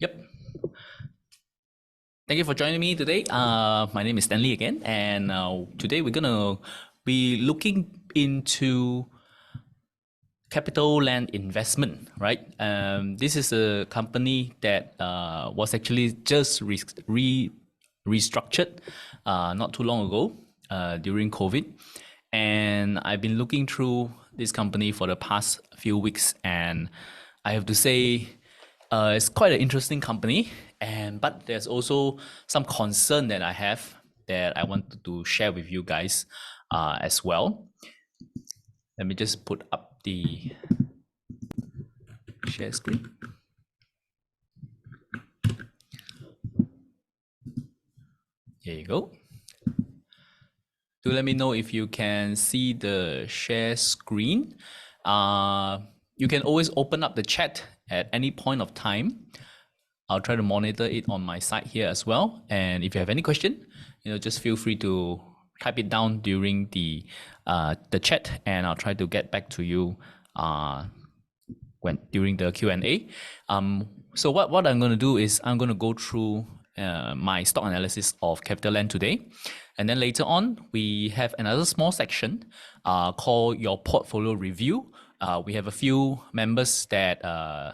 Yep. Thank you for joining me today. My name is Stanley again, and today we're gonna be looking into CapitaLand investment, right? This is a company that was actually just restructured not too long ago during COVID, and I've been looking through this company for the past few weeks, and I have to say it's quite an interesting company, but there's also some concern that I have that I wanted to share with you guys as well. Let me just put up the share screen. Here you go. Do let me know if you can see the share screen. You can always open up the chat at any point of time. I'll try to monitor it on my side here as well. And if you have any question, just feel free to type it down during the chat, and I'll try to get back to you during the Q&A. So what I'm going to do is I'm going to go through my stock analysis of CapitaLand today, and then later on we have another small section called your portfolio review. We have a few members that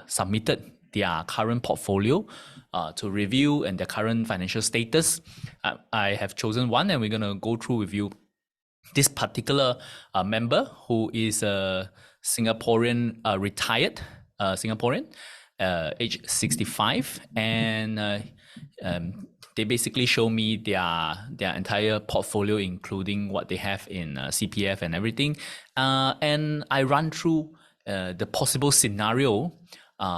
submitted their current portfolio to review and their current financial status. I have chosen one, and we're going to go through with you this particular member who is a Singaporean, retired Singaporean, age 65, and they basically show me their entire portfolio, including what they have in CPF and everything, and I run through the possible scenario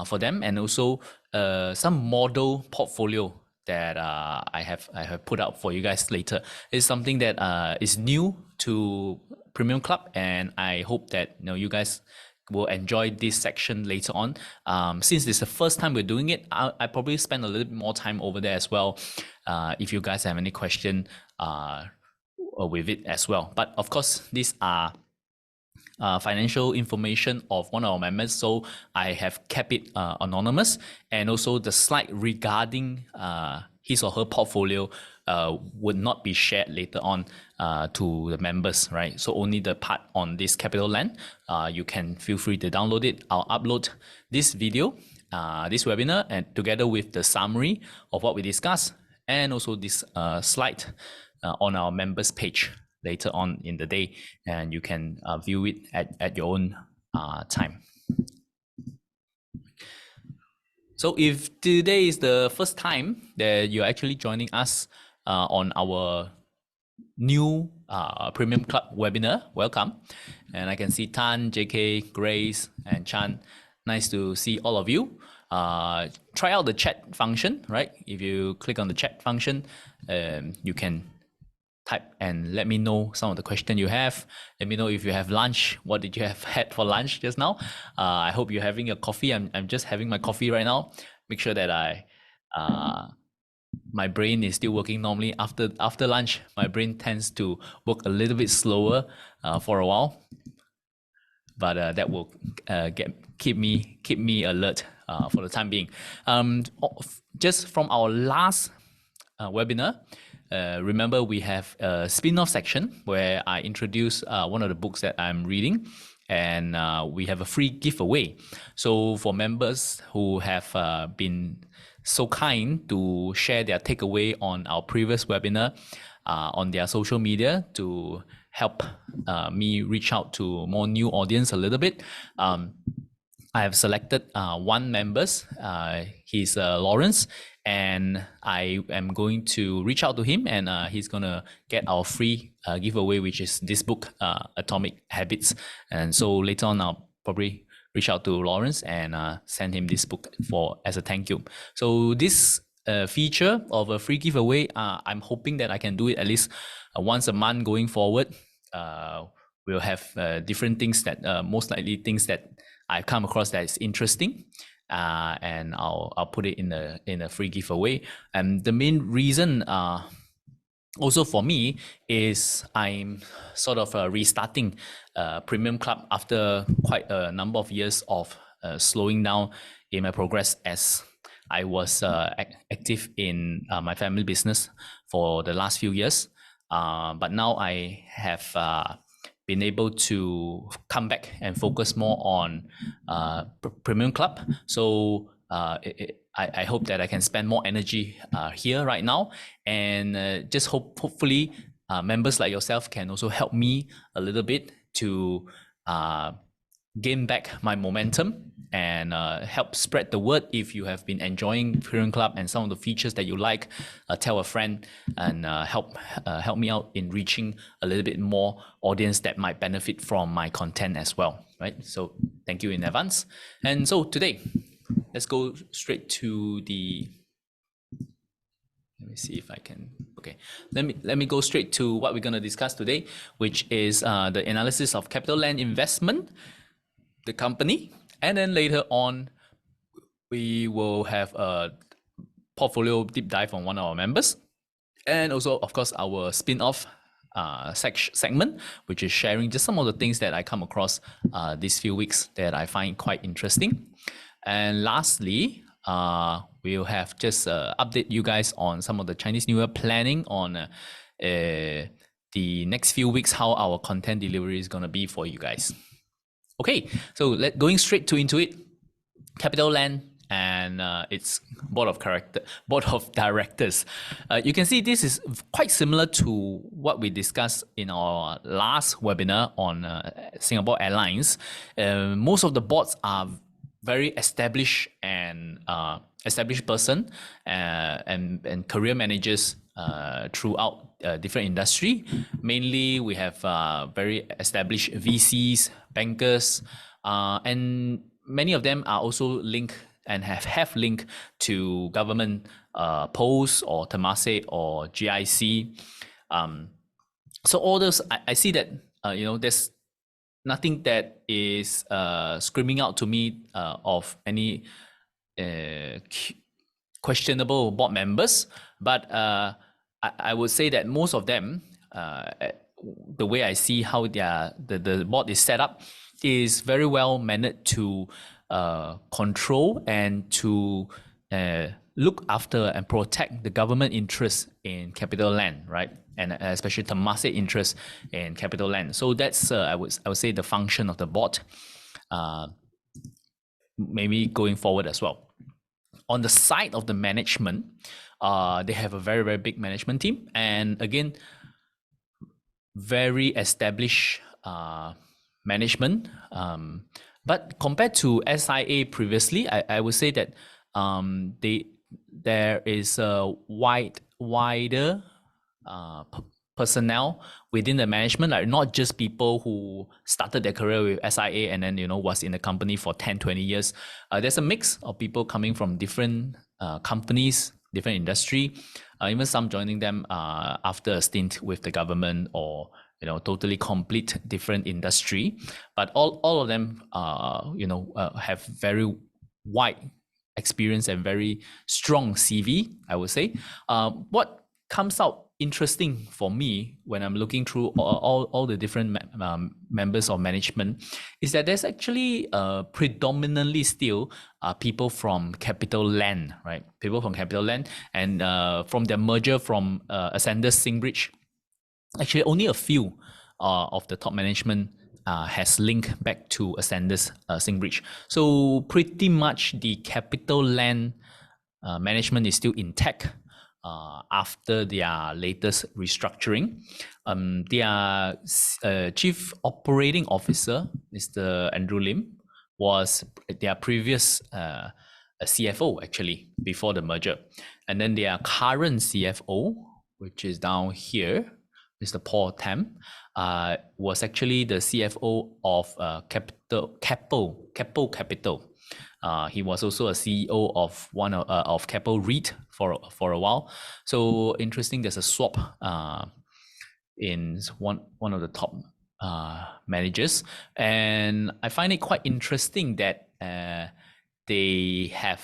for them, and also some model portfolio that I have put out for you guys later. It's something that is new to Premium Club, and I hope that you guys will enjoy this section later on. Since this is the first time we're doing it, I probably spend a little bit more time over there as well, if you guys have any question with it as well. But of course, these are financial information of one of our members, so I have kept it anonymous, and also the slide regarding his or her portfolio would not be shared later on to the members, right? So only the part on this CapitaLand, you can feel free to download it. I'll upload this video, this webinar, and together with the summary of what we discussed, and also this slide on our members page later on in the day, and you can view it at your own time. So if today is the first time that you're actually joining us on our new Premium Club webinar, welcome. And I can see Tan, JK, Grace, and Chan. Nice to see all of you. Try out the chat function, right? If you click on the chat function, you can type and let me know some of the questions you have. Let me know if you have lunch. What did you have had for lunch just now? I hope you're having your coffee. I'm just having my coffee right now. Make sure that my brain is still working normally. After lunch, my brain tends to work a little bit slower for a while, but that will keep me alert for the time being. Just from our last webinar, remember we have a spin-off section where I introduce one of the books that I'm reading, and we have a free giveaway. So for members who have been so kind to share their takeaway on our previous webinar on their social media to help me reach out to more new audience a little bit, I have selected one members. He's Lawrence, and I am going to reach out to him, and he's gonna get our free giveaway, which is this book, Atomic Habits. And so later on, I'll probably reach out to Lawrence and send him this book as a thank you. So this feature of a free giveaway, I'm hoping that I can do it at least once a month going forward. We'll have different things that most likely things that I've come across that is interesting, and I'll put it in a free giveaway. And the main reason also for me is I'm sort of restarting Premium Club after quite a number of years of slowing down in my progress as I was active in my family business for the last few years, but now I have been able to come back and focus more on Premium Club. So I hope that I can spend more energy here right now, and just hopefully members like yourself can also help me a little bit to gain back my momentum and help spread the word. If you have been enjoying Premium Club and some of the features that you like, tell a friend and help me out in reaching a little bit more audience that might benefit from my content as well, right? So thank you in advance. And so today, let's go straight to the, let me see if I can, okay. Let me go straight to what we're going to discuss today, which is the analysis of CapitaLand investment, the company, and then later on, we will have a portfolio deep dive on one of our members, and also, of course, our spin-off segment, which is sharing just some of the things that I come across these few weeks that I find quite interesting. And lastly, we'll have just update you guys on some of the Chinese New Year planning on the next few weeks, how our content delivery is going to be for you guys. Okay, so going straight into it, CapitaLand and its board of directors. You can see this is quite similar to what we discussed in our last webinar on Singapore Airlines. Most of the boards are very established and established person and career managers throughout different industry. Mainly, we have very established VCs, bankers, and many of them are also linked and have linked to government posts or Temasek or GIC. So all those, I see that there's nothing that is screaming out to me of any questionable board members, but I would say that most of them, the way I see how the board is set up, is very well managed to control and to look after and protect the government interest in CapitaLand, right? And especially Temasek interest in CapitaLand. So that's I would say the function of the board, maybe going forward as well. On the side of the management, they have a very, very big management team, and again, very established management. But compared to SIA previously, I would say that there is a wider personnel within the management, like not just people who started their career with SIA and then was in the company for 10-20 years. There's a mix of people coming from different companies, different industry, even some joining them after a stint with the government or totally complete different industry. But all of them have very wide experience and very strong CV, I would say. What comes out interesting for me when I'm looking through all the different members of management is that there's actually predominantly still people from CapitaLand, right? People from CapitaLand, and from their merger from Ascendus Singbridge, actually only a few of the top management has linked back to Ascendus Singbridge. So pretty much the CapitaLand management is still intact after their latest restructuring. Their Chief Operating Officer, Mr. Andrew Lim, was their previous CFO actually before the merger. And then their current CFO, which is down here, Mr. Paul Tam, was actually the CFO of Keppel Capital. He was also a CEO of one of Keppel REIT for a while. So interesting. There's a swap in one of the top managers, and I find it quite interesting that they have,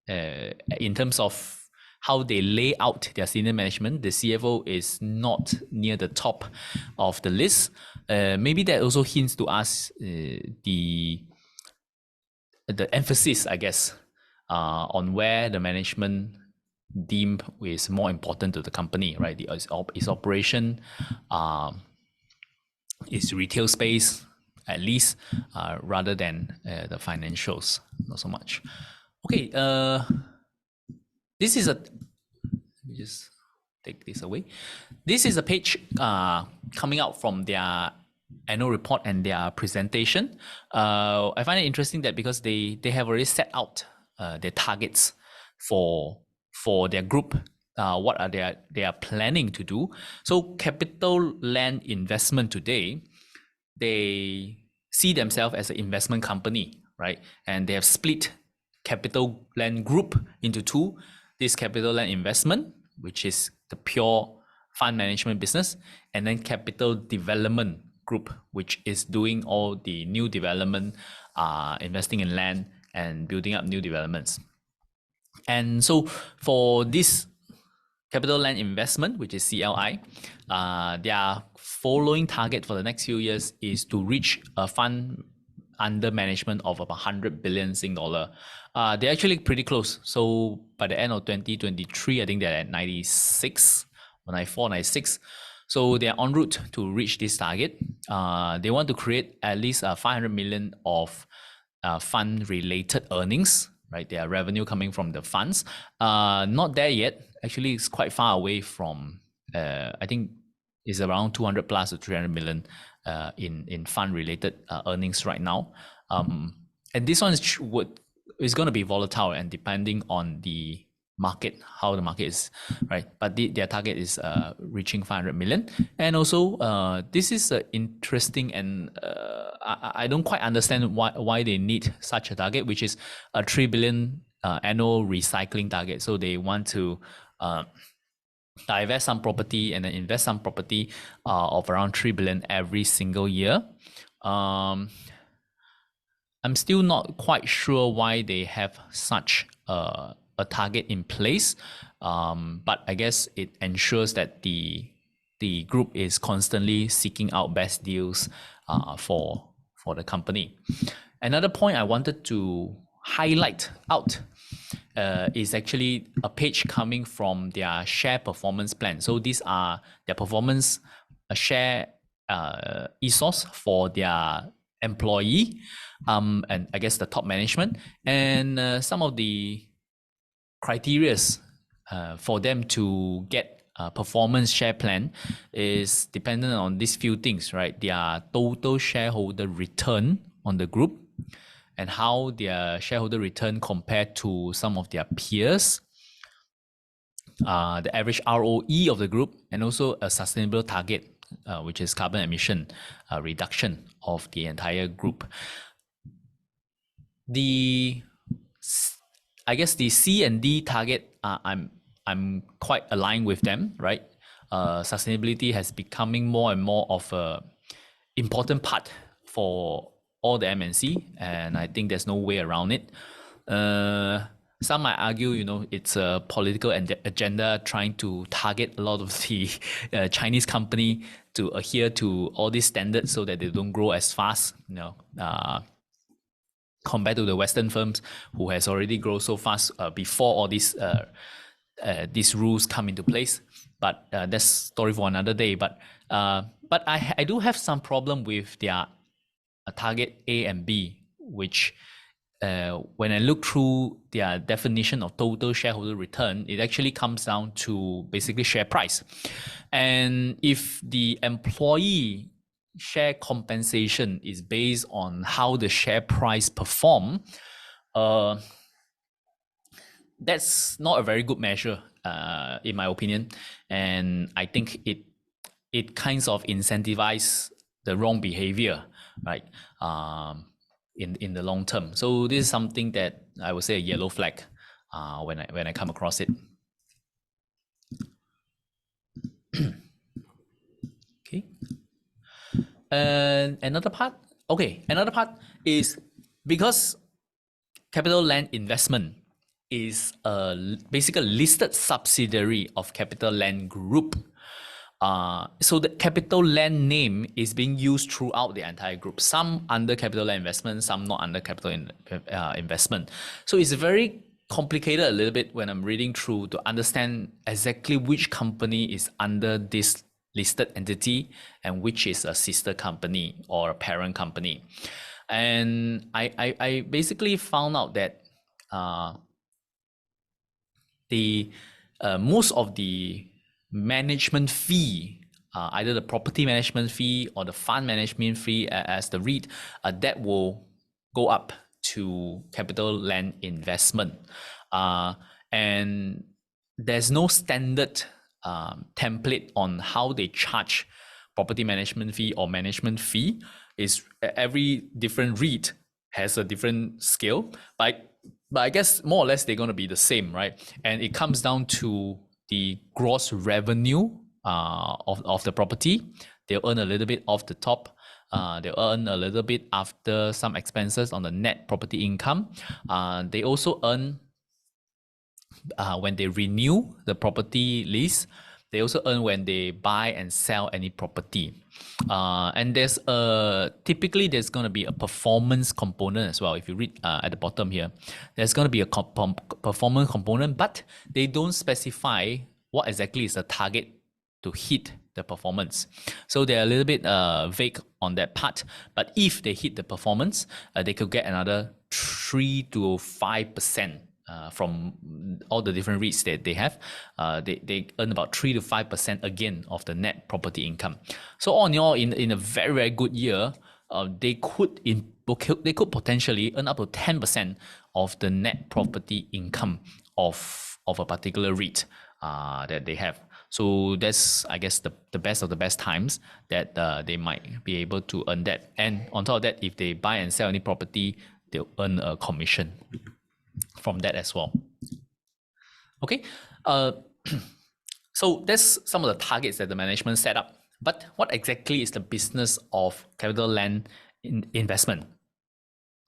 in terms of how they lay out their senior management, the CFO is not near the top of the list. Maybe that also hints to us the emphasis, I guess, on where the management deem is more important to the company, right? Its operation, its retail space, at least, rather than the financials, not so much. Okay, this is a, let me just take this away. This is a page coming out from their annual report and their presentation. I find it interesting that because they have already set out their targets for their group, what are they are planning to do. So CapitaLand Investment today, they see themselves as an investment company, right? And they have split CapitaLand Group into two. This CapitaLand Investment, which is the pure fund management business, and then Capital Development Group, which is doing all the new development, investing in land and building up new developments. And so for this CapitaLand Investment, which is CLI, their following target for the next few years is to reach a fund under management of about 100 billion Sing dollar. They're actually pretty close. So by the end of 2023, I think they're at 96, 94, 96. So they're en route to reach this target. They want to create at least 500 million of fund-related earnings, right? Their revenue coming from the funds. Not there yet. Actually, it's quite far away from, I think it's around 200 plus to 300 million in fund-related earnings right now. And this one is going to be volatile and depending on the market, how the market is, right? But their target is reaching 500 million. And also, this is interesting, and I don't quite understand why they need such a target, which is a 3 billion annual recycling target. So they want to divest some property and then invest some property of around 3 billion every single year. I'm still not quite sure why they have such a target in place, but I guess it ensures that the group is constantly seeking out best deals for the company. Another point I wanted to highlight out is actually a page coming from their share performance plan. So these are their performance share ESOS for their employee, and I guess the top management, and some of the criteria for them to get a performance share plan is dependent on these few things, right? Their total shareholder return on the group, and how their shareholder return compared to some of their peers, the average ROE of the group, and also a sustainable target, which is carbon emission reduction of the entire group. I guess the C and D target, I'm quite aligned with them, right? Sustainability has becoming more and more of a important part for all the MNC, and I think there's no way around it. Some might argue, it's a political agenda trying to target a lot of the Chinese company to adhere to all these standards so that they don't grow as fast, compared to the Western firms who has already grown so fast before all these rules come into place. But that's story for another day. But I do have some problem with their target A and B, which when I look through their definition of total shareholder return, it actually comes down to basically share price. And if the employee share compensation is based on how the share price perform, that's not a very good measure, in my opinion. And I think it kinds of incentivizes the wrong behavior, right? In the long term. So this is something that I would say a yellow flag when I come across it. Okay. And another part is because CapitaLand Investment is basically a listed subsidiary of CapitaLand Group. So the CapitaLand name is being used throughout the entire group. Some under CapitaLand Investment, some not under Capital Investment. So it's very complicated a little bit when I'm reading through to understand exactly which company is under this listed entity and which is a sister company or a parent company. And I basically found out that the most of the management fee, either the property management fee or the fund management fee as the REIT, that will go up to CapitaLand Investment. And there's no standard template on how they charge property management fee or management fee. Is every different REIT has a different scale, but I guess more or less they're going to be the same, right? And it comes down to the gross revenue of the property. They'll earn a little bit off the top. They'll earn a little bit after some expenses on the net property income. They also earn when they renew the property lease. They also earn when they buy and sell any property. And typically there's going to be a performance component as well. If you read at the bottom here, there's going to be a performance component, but they don't specify what exactly is the target to hit the performance. So they're a little bit vague on that part. But if they hit the performance, they could get another 3 to 5%. From all the different REITs that they have, they earn about 3 to 5% again of the net property income. So all in all, in a very, very good year, they could potentially earn up to 10% of the net property income of a particular REIT that they have. So that's, I guess, the best of the best times that they might be able to earn that. And on top of that, if they buy and sell any property, they'll earn a commission from that as well. Okay, so that's some of the targets that the management set up. But what exactly is the business of CapitaLand Investment?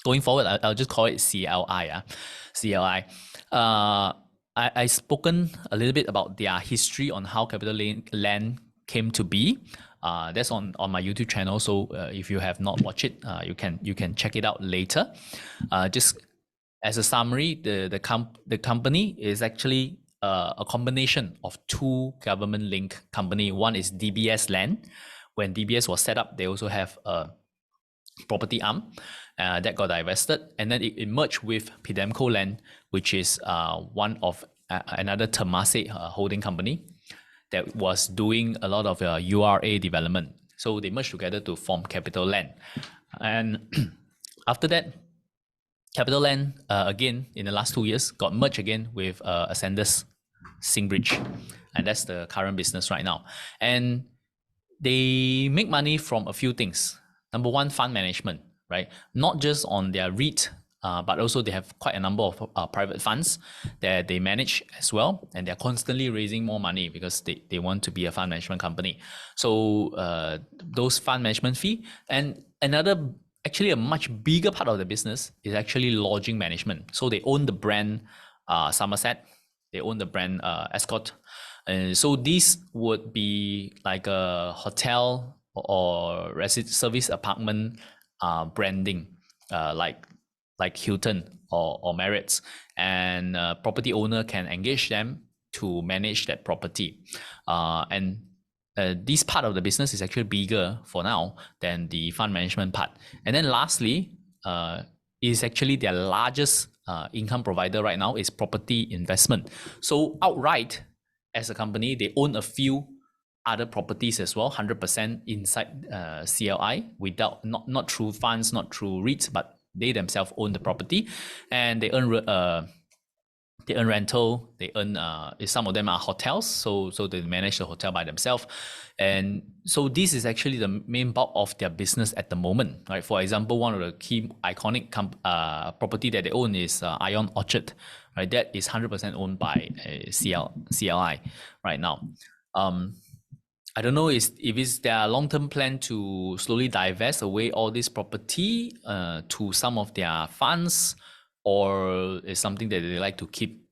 Going forward, I'll just call it CLI. CLI. I spoken a little bit about their history on how CapitaLand came to be. That's on my YouTube channel. So if you have not watched it, you can check it out later. Just as a summary, the company is actually a combination of two government-linked company. One is DBS Land. When DBS was set up, they also have a property arm that got divested, and then it merged with Pidemco Land, which is one of another Temasek holding company that was doing a lot of URA development. So they merged together to form CapitaLand. And after that, CapitaLand, again, in the last 2 years, got merged again with Ascendas Singbridge. And that's the current business right now. And they make money from a few things. Number one, fund management, right? Not just on their REIT, but also they have quite a number of private funds that they manage as well. And they're constantly raising more money because they want to be a fund management company. So those fund management fee. And actually a much bigger part of the business is actually lodging management. So they own the brand Somerset, they own the brand Escort. So these would be like a hotel or service apartment branding, like Hilton or Marriott's, and property owner can engage them to manage that property. This part of the business is actually bigger for now than the fund management part. And then lastly, is actually their largest income provider right now is property investment. So outright, as a company, they own a few other properties as well, 100% inside CLI, without not through funds, not through REITs, but they themselves own the property, and they earn rental. They earn some of them are hotels, so they manage the hotel by themselves. And so this is actually the main bulk of their business at the moment, right? For example, one of the key iconic property that they own is Ion Orchard, right? That is 100% owned by CLI right now. I don't know if it's their long-term plan to slowly divest away all this property to some of their funds, or is something that they like to keep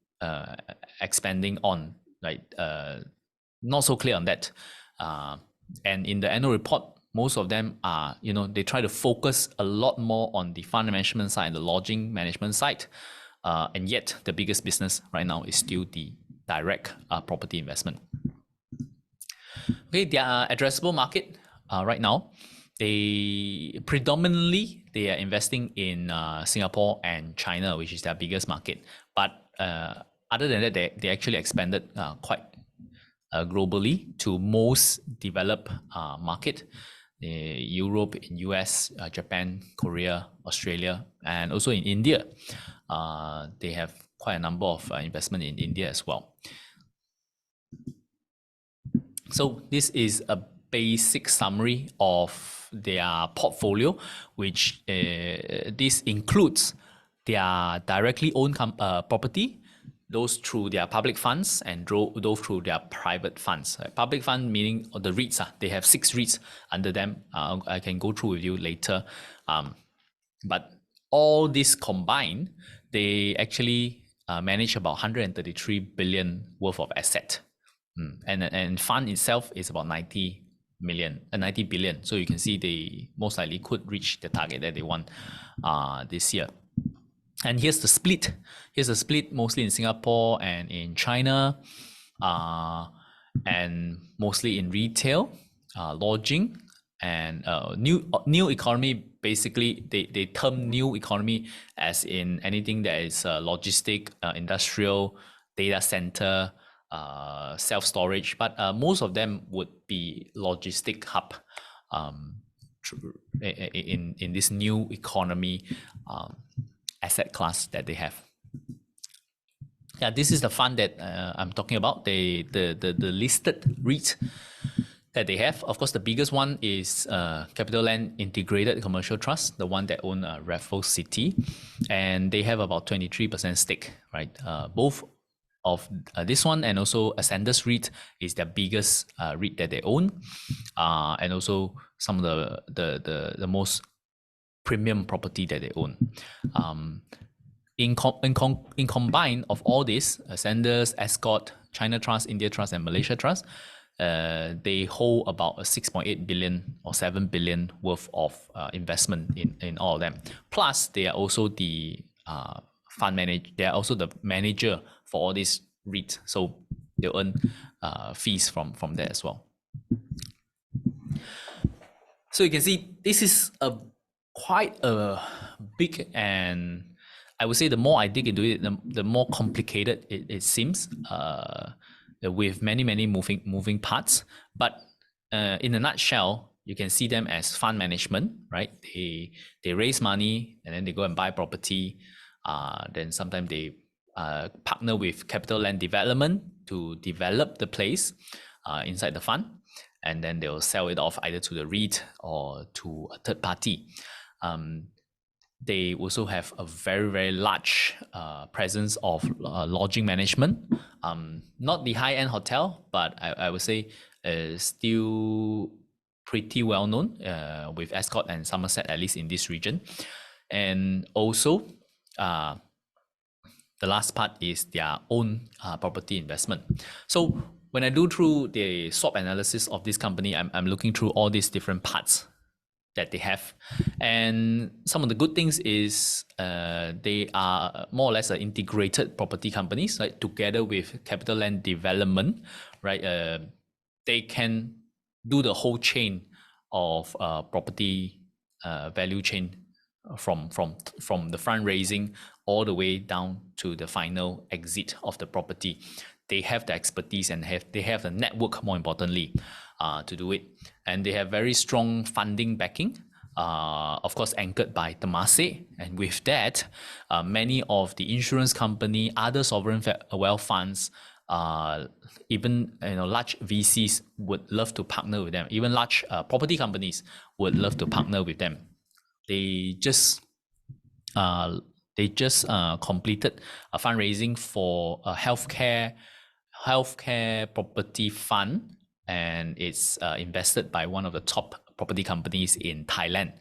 expanding on, right? Not so clear on that. And in the annual report, most of them are, they try to focus a lot more on the fund management side and the lodging management side. and yet the biggest business right now is still the direct property investment. Okay, their addressable market right now, they are investing in Singapore and China, which is their biggest market. But other than that, they actually expanded quite globally to most developed market, Europe, in US, Japan, Korea, Australia, and also in India. They have quite a number of investment in India as well. So this is a basic summary of their portfolio, which this includes their directly owned property, those through their public funds, and those through their private funds. Public fund meaning the REITs. They have 6 REITs under them. I can go through with you later. But all this combined, they actually manage about 133 billion worth of asset. And fund itself is about 90 billion. So you can see they most likely could reach the target that they want this year. And here's the split. Here's the split mostly in Singapore and in China, and mostly in retail, lodging, and new economy. Basically, they term new economy as in anything that is logistic, industrial, data center, self-storage, but most of them would be logistic hub in this new economy asset class that they have. Yeah, this is the fund that I'm talking about, the listed REIT that they have. Of course, the biggest one is CapitaLand Integrated Commercial Trust, the one that own Raffles City, and they have about 23% stake, right? Both of this one and also Ascendas REIT is their biggest REIT that they own, and also some of the most premium property that they own. In combine of all this, Ascendas, Ascott, China Trust, India Trust, and Malaysia Trust, they hold about 6.8 billion or 7 billion worth of investment in all of them. Plus, they are also the fund manager. They are also the manager for all these REITs, so they earn fees from there as well. So you can see this is quite a big, and I would say the more I dig into it, the more complicated it seems, with many moving parts. But in a nutshell, you can see them as fund management, right? They raise money and then they go and buy property. Then sometimes they partner with CapitaLand Development to develop the place inside the fund, and then they'll sell it off either to the REIT or to a third party. They also have a very large presence of lodging management. Not the high-end hotel, but I would say still pretty well known with Ascott and Somerset, at least in this region. And also, the last part is their own property investment. So when I do through the SWOT analysis of this company, I'm looking through all these different parts that they have. And some of the good things is they are more or less an integrated property companies, right? Together with CapitaLand Development, right? They can do the whole chain of property value chain from the fundraising all the way down to the final exit of the property. They have the expertise and they have the network, more importantly, to do it. And they have very strong funding backing, of course anchored by Temasek. And with that, many of the insurance company, other sovereign wealth funds, even large VCs would love to partner with them. Even large property companies would love to partner with them. They just completed a fundraising for a healthcare property fund, and it's invested by one of the top property companies in Thailand.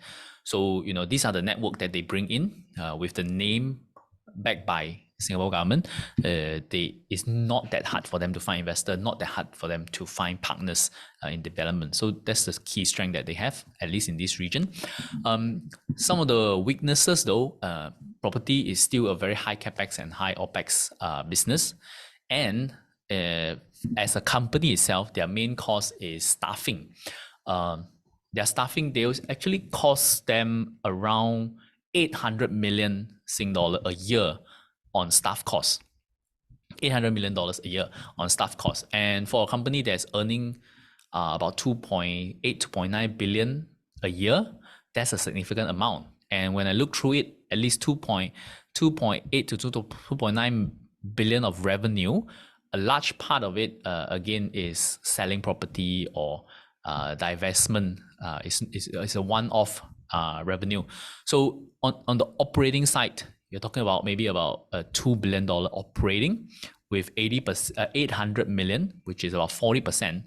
So these are the network that they bring in with the name backed by Singapore government. It's not that hard for them to find investors, not that hard for them to find partners in development. So that's the key strength that they have, at least in this region. Some of the weaknesses though, property is still a very high capex and high opex business, and as a company itself, their main cost is staffing. Their staffing deals actually cost them around 800 million Sing dollar a year on staff costs. $800 million a year on staff costs. And for a company that's earning about 2.8, 2.9 billion a year, that's a significant amount. And when I look through it, at least 2.8 to 2.9 billion of revenue, a large part of it, again, is selling property or divestment. Is a one-off revenue. So on the operating side, you're talking about maybe about a $2 billion operating with 800 million, which is about 40%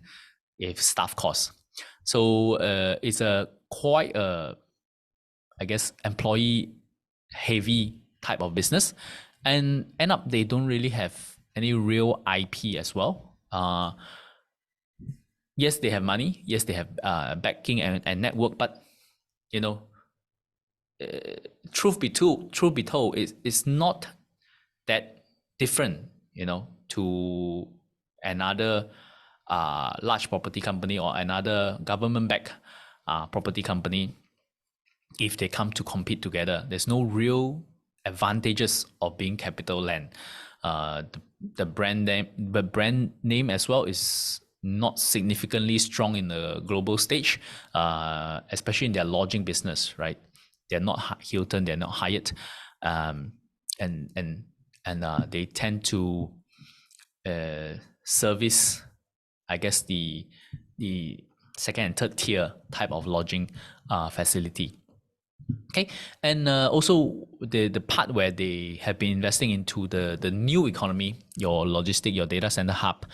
if staff costs. So it's a quite a, I guess, employee heavy type of business, and end up they don't really have any real IP as well. Yes, they have money. Yes, they have backing and network, but you know, truth be told, it's not that different, you know, to another large property company or another government-backed property company. If they come to compete together, there's no real advantages of being CapitaLand. The brand name as well is not significantly strong in the global stage, especially in their lodging business, right? They're not Hilton, they're not Hyatt, and they tend to service, I guess, the second and third tier type of lodging facility. Okay, and also the part where they have been investing into the new economy, your logistic, your data center hub.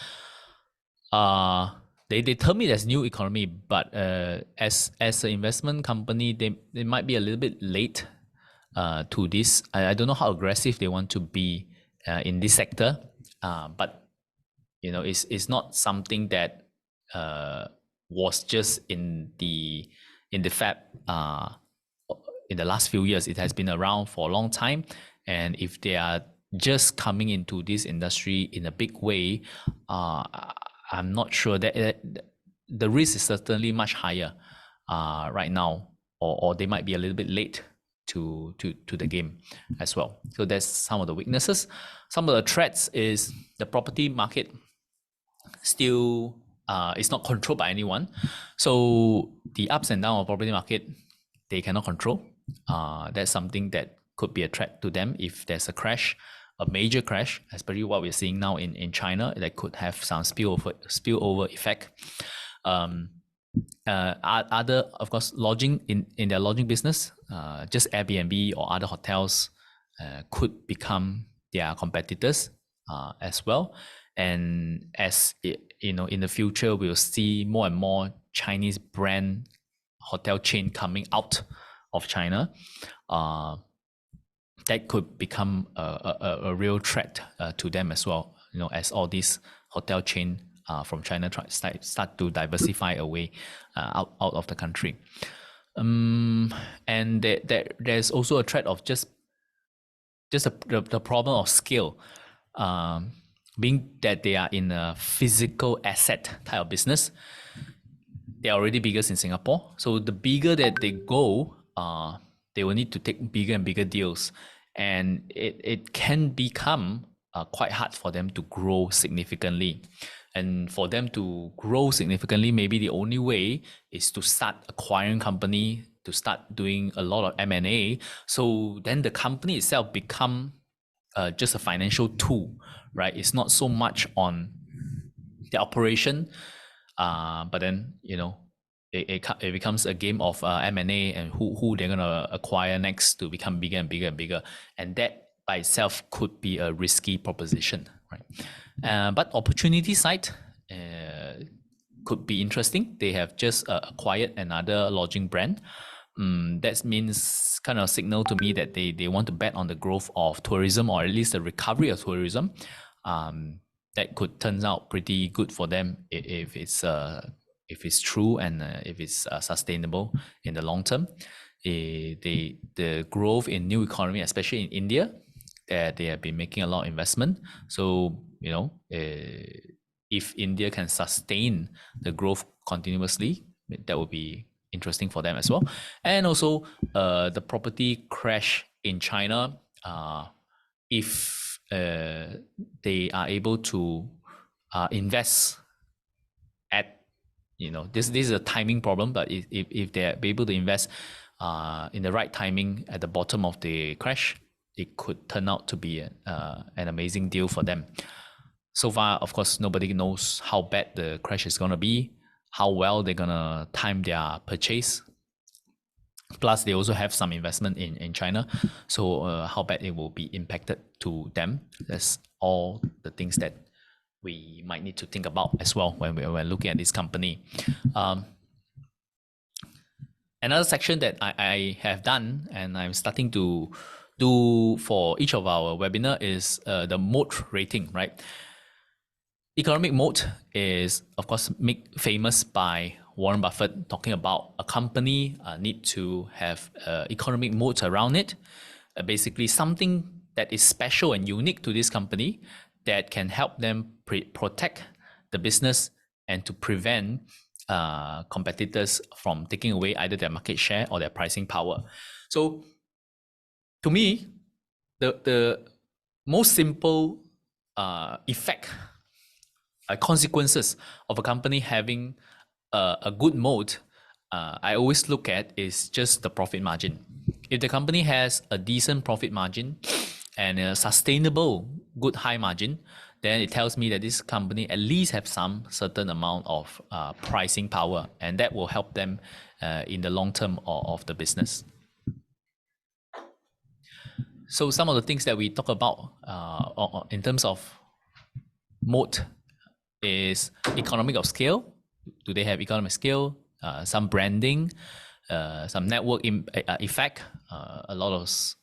They term it as new economy, but as an investment company, they might be a little bit late to this. I don't know how aggressive they want to be in this sector, but you know, it's not something that was just in the fab in the last few years. It has been around for a long time, and if they are just coming into this industry in a big way, I'm not sure that the risk is certainly much higher right now, or they might be a little bit late to the game as well. So that's some of the weaknesses. Some of the threats is the property market still is not controlled by anyone. So the ups and downs of property market, they cannot control. That's something that could be a threat to them if there's a crash, a major crash, especially what we're seeing now in China, that could have some spillover effect. Other, of course, lodging in their lodging business, just Airbnb or other hotels could become their competitors as well. And as you know, in the future, we'll see more and more Chinese brand hotel chain coming out of China. That could become a real threat to them as well. You know, as all these hotel chain from China start to diversify away out of the country. And there's also a threat of just the problem of scale, being that they are in a physical asset type of business. They're already biggest in Singapore, so the bigger that they go, they will need to take bigger and bigger deals, and it can become quite hard for them to grow significantly. And for them to grow significantly, maybe the only way is to start acquiring company, to start doing a lot of M&A. So then the company itself become just a financial tool, right? It's not so much on the operation, but then, you know, it becomes a game of M&A and who they're gonna acquire next to become bigger and bigger and bigger, and that by itself could be a risky proposition, right? But opportunity side could be interesting. They have just acquired another lodging brand. That means kind of signal to me that they want to bet on the growth of tourism, or at least the recovery of tourism. That could turn out pretty good for them if it's true and if it's sustainable in the long term. the growth in new economy, especially in India, that they have been making a lot of investment. So if India can sustain the growth continuously, that would be interesting for them as well. And also the property crash in China, if they are able to invest at this is a timing problem, but if they're able to invest in the right timing at the bottom of the crash, it could turn out to be an amazing deal for them. So far, of course, nobody knows how bad the crash is going to be, how well they're going to time their purchase. Plus, they also have some investment in China. So how bad it will be impacted to them. That's all the things that we might need to think about as well when we're looking at this company. Another section that I have done and I'm starting to do for each of our webinar is the moat rating, right? Economic moat is, of course, made famous by Warren Buffett, talking about a company need to have economic moat around it. Basically, something that is special and unique to this company that can help them protect the business and to prevent competitors from taking away either their market share or their pricing power. So, to me, the most simple effect, consequences of a company having a good moat, I always look at is just the profit margin. If the company has a decent profit margin and a sustainable good high margin, then it tells me that this company at least have some certain amount of pricing power, and that will help them in the long term of the business. So some of the things that we talk about in terms of moat is economic of scale. Do they have economic scale? Some branding, some network effect. A lot of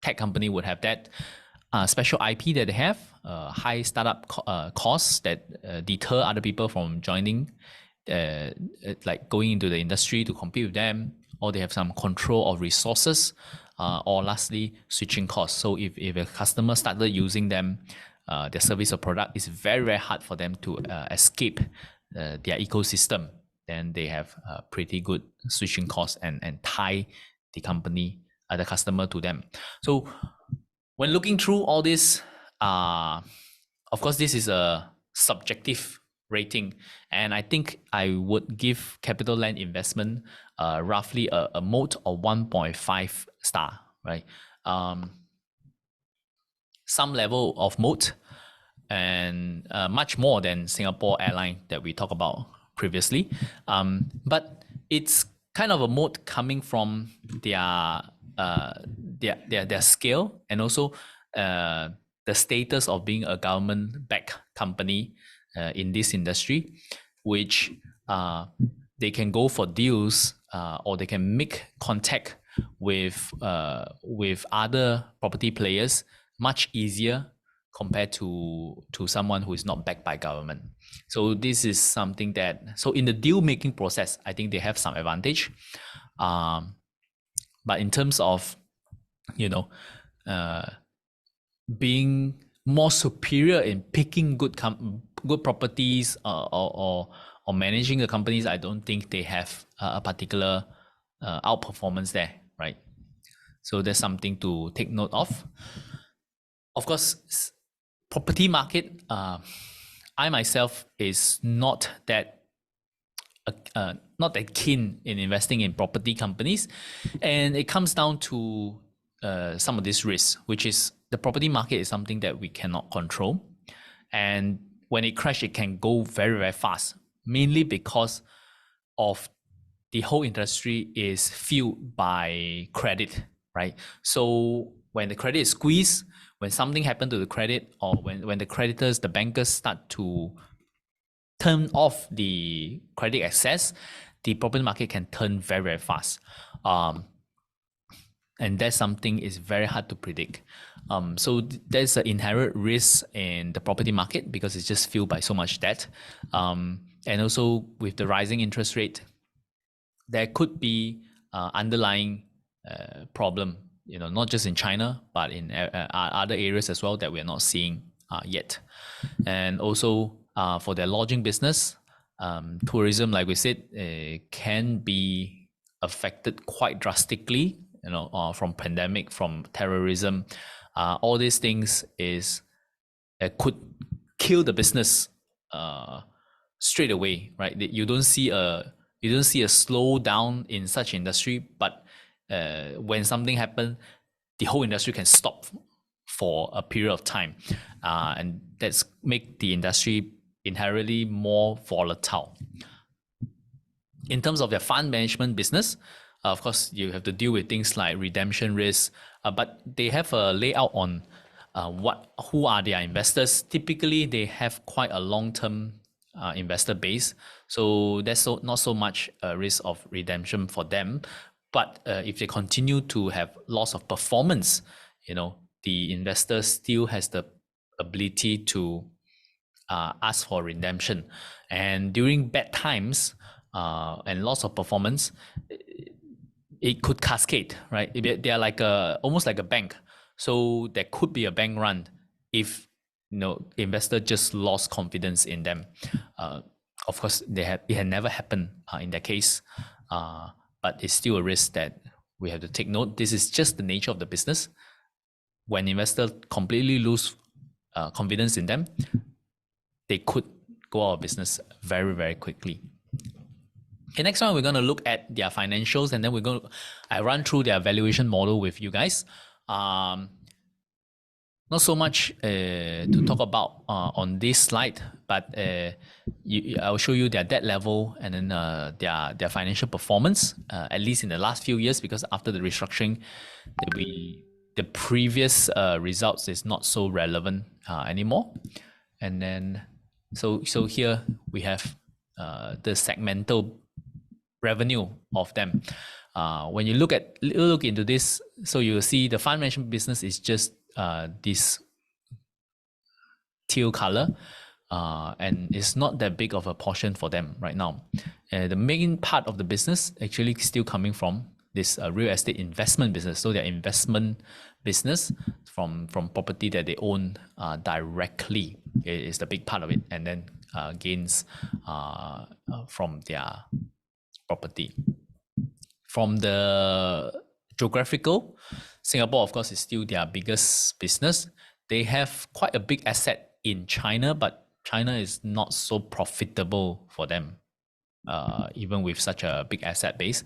tech company would have that. Special IP that they have, high startup costs that deter other people from joining, like going into the industry to compete with them, or they have some control of resources, or lastly, switching costs. So if a customer started using them, their service or product, it's very, very hard for them to escape their ecosystem. Then they have pretty good switching costs and tie the company, the customer to them. So when looking through all this, of course, this is a subjective rating, and I think I would give CapitaLand investment roughly a moat of 1.5 star, right? Some level of moat, and much more than Singapore Airline that we talked about previously. But it's kind of a moat coming from their scale, and also the status of being a government-backed company in this industry, which they can go for deals or they can make contact with other property players much easier compared to someone who is not backed by government. So this is something that, so in the deal making process, I think they have some advantage. But in terms of, being more superior in picking good properties or managing the companies, I don't think they have a particular outperformance there, right? So there's something to take note of. Of course, property market, I myself is not that keen in investing in property companies, and it comes down to some of this risk, which is the property market is something that we cannot control, and when it crashes, it can go very, very fast, mainly because of the whole industry is fueled by credit, right? So when the credit is squeezed, when something happened to the credit, or when the creditors, the bankers start to turn off the credit access, the property market can turn very, very fast. And that's something is very hard to predict. So there's an inherent risk in the property market because it's just fueled by so much debt. And also with the rising interest rate, there could be underlying problem, not just in China, but in other areas as well that we're not seeing yet. And also for their lodging business, tourism, like we said, can be affected quite drastically, from pandemic, from terrorism. All these things could kill the business straight away, right? You don't see a slowdown in such industry, but when something happens, the whole industry can stop for a period of time, and that's make the industry inherently more volatile. In terms of their fund management business, of course, you have to deal with things like redemption risk, but they have a layout on who are their investors. Typically, they have quite a long-term investor base, so there's not so much risk of redemption for them. But if they continue to have loss of performance, the investor still has the ability to ask for redemption. And during bad times and loss of performance, it could cascade, right? They are like almost like a bank. So there could be a bank run if investor just lost confidence in them. Of course, it had never happened in that case, but it's still a risk that we have to take note. This is just the nature of the business. When investors completely lose confidence in them, they could go out of business very, very quickly. Okay, next one, we're going to look at their financials, and then I run through their valuation model with you guys. Not so much to talk about on this slide, but I'll show you their debt level and then their financial performance, at least in the last few years, because after the restructuring, the previous results is not so relevant anymore. And then so here we have the segmental revenue of them. When you look into this, so you'll see the fund management business is just this teal color, and it's not that big of a portion for them right now. The main part of the business actually still coming from this real estate investment business. So their investment business from property that they own directly is the big part of it, and then gains from their property. From the geographical, Singapore, of course, is still their biggest business. They have quite a big asset in China, but China is not so profitable for them, even with such a big asset base.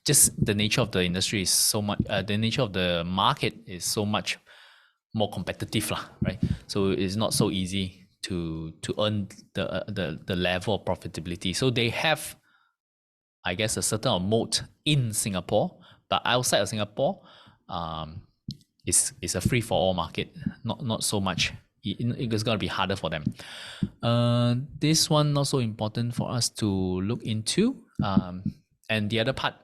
Just the nature of the industry is so much, the nature of the market is so much more competitive, right? So it's not so easy to earn the level of profitability. So they have, I guess, a certain moat in Singapore, but outside of Singapore, it's a free-for-all market. Not so much. It's going to be harder for them. This one not so important for us to look into. And the other part,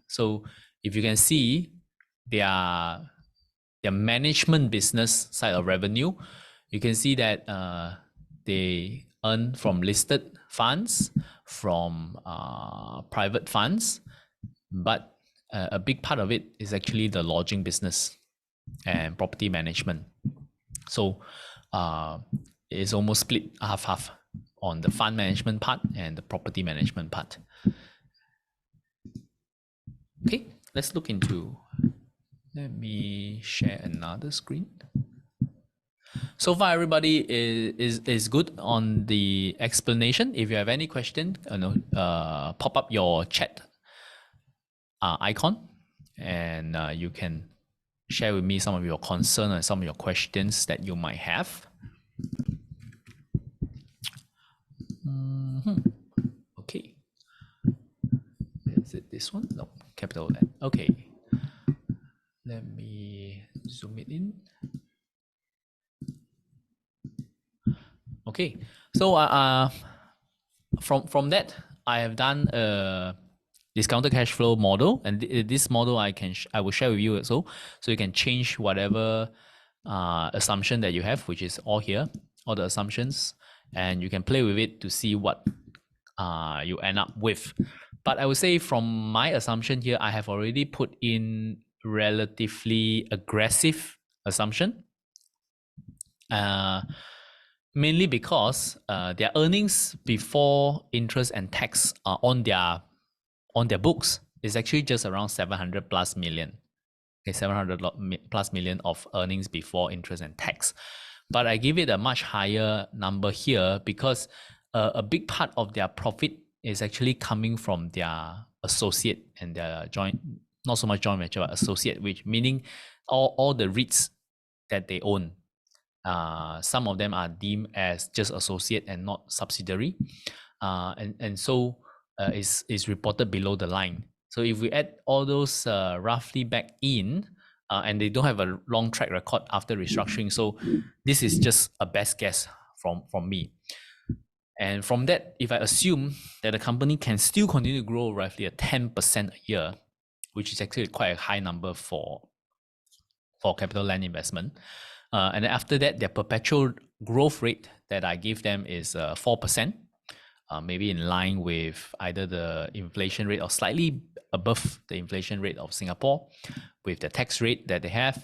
so if you can see their management business side of revenue, you can see that they earn from listed funds, from private funds, but a big part of it is actually the lodging business and property management. So it's almost split half on the fund management part and the property management part. Okay, let's look into, let me share another screen. So far, everybody is good on the explanation. If you have any question, pop up your chat icon, and you can share with me some of your concerns and some of your questions that you might have. Okay. Is it this one? No, CapitaLand. Okay. Let me zoom it in. Okay, so from that, I have done a discounted cash flow model, and this model I will share with you also, so you can change whatever assumption that you have, which is all here, all the assumptions, and you can play with it to see what you end up with. But I would say from my assumption here, I have already put in relatively aggressive assumption. Mainly because their earnings before interest and tax are on their books is actually just around 700 plus million. Okay, 700 plus million of earnings before interest and tax. But I give it a much higher number here because a big part of their profit is actually coming from their associate and their joint, not so much joint venture, but associate, which meaning all the REITs that they own. Some of them are deemed as just associate and not subsidiary, and so is reported below the line. So if we add all those roughly back in, and they don't have a long track record after restructuring, so this is just a best guess from me. And from that, if I assume that the company can still continue to grow roughly at 10% a year, which is actually quite a high number for CapitaLand investment. And then after that, their perpetual growth rate that I give them is 4%, maybe in line with either the inflation rate or slightly above the inflation rate of Singapore, with the tax rate that they have,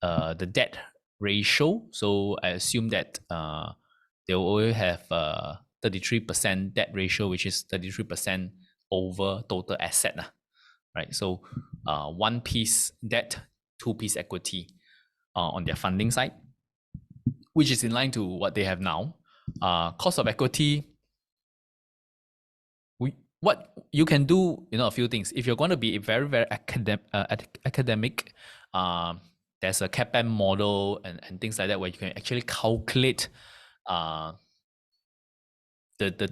the debt ratio. So I assume that they will always have 33% debt ratio, which is 33% over total asset, right? So one piece debt, two piece equity on their funding side, which is in line to what they have now. Cost of equity, what you can do, a few things. If you're going to be very, very academic, there's a CapM model and things like that where you can actually calculate the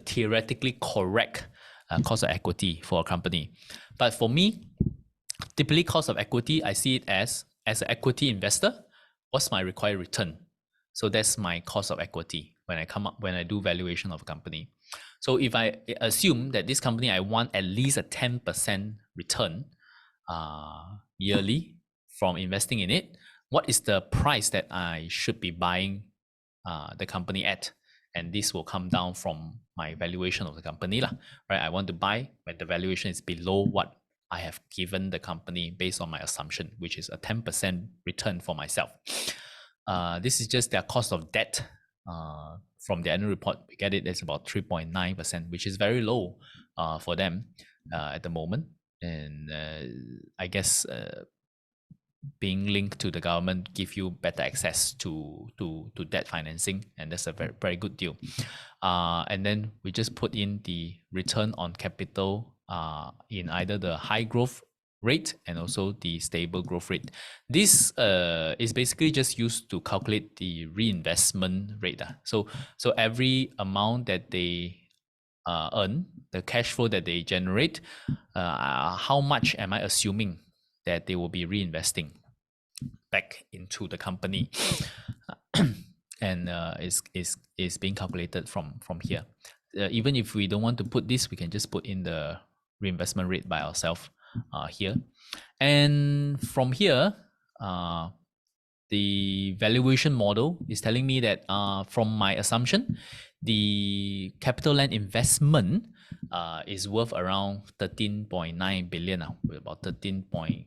theoretically correct cost of equity for a company. But for me, typically cost of equity, I see it as an equity investor, what's my required return? So that's my cost of equity when I do valuation of a company. So if I assume that this company, I want at least a 10% return yearly from investing in it, what is the price that I should be buying the company at? And this will come down from my valuation of the company, right? I want to buy when the valuation is below what I have given the company based on my assumption, which is a 10% return for myself. This is just their cost of debt. From the annual report, we get it as about 3.9%, which is very low for them at the moment. And I guess being linked to the government give you better access to debt financing, and that's a very, very good deal. And then we just put in the return on capital in either the high growth rate and also the stable growth rate. This is basically just used to calculate the reinvestment rate. So every amount that they earn, the cash flow that they generate, how much am I assuming that they will be reinvesting back into the company? And is being calculated from here. Even if we don't want to put this, we can just put in the reinvestment rate by ourselves here. And from here, the valuation model is telling me that from my assumption, the CapitaLand investment is worth around 13.9 billion now, about 13.9,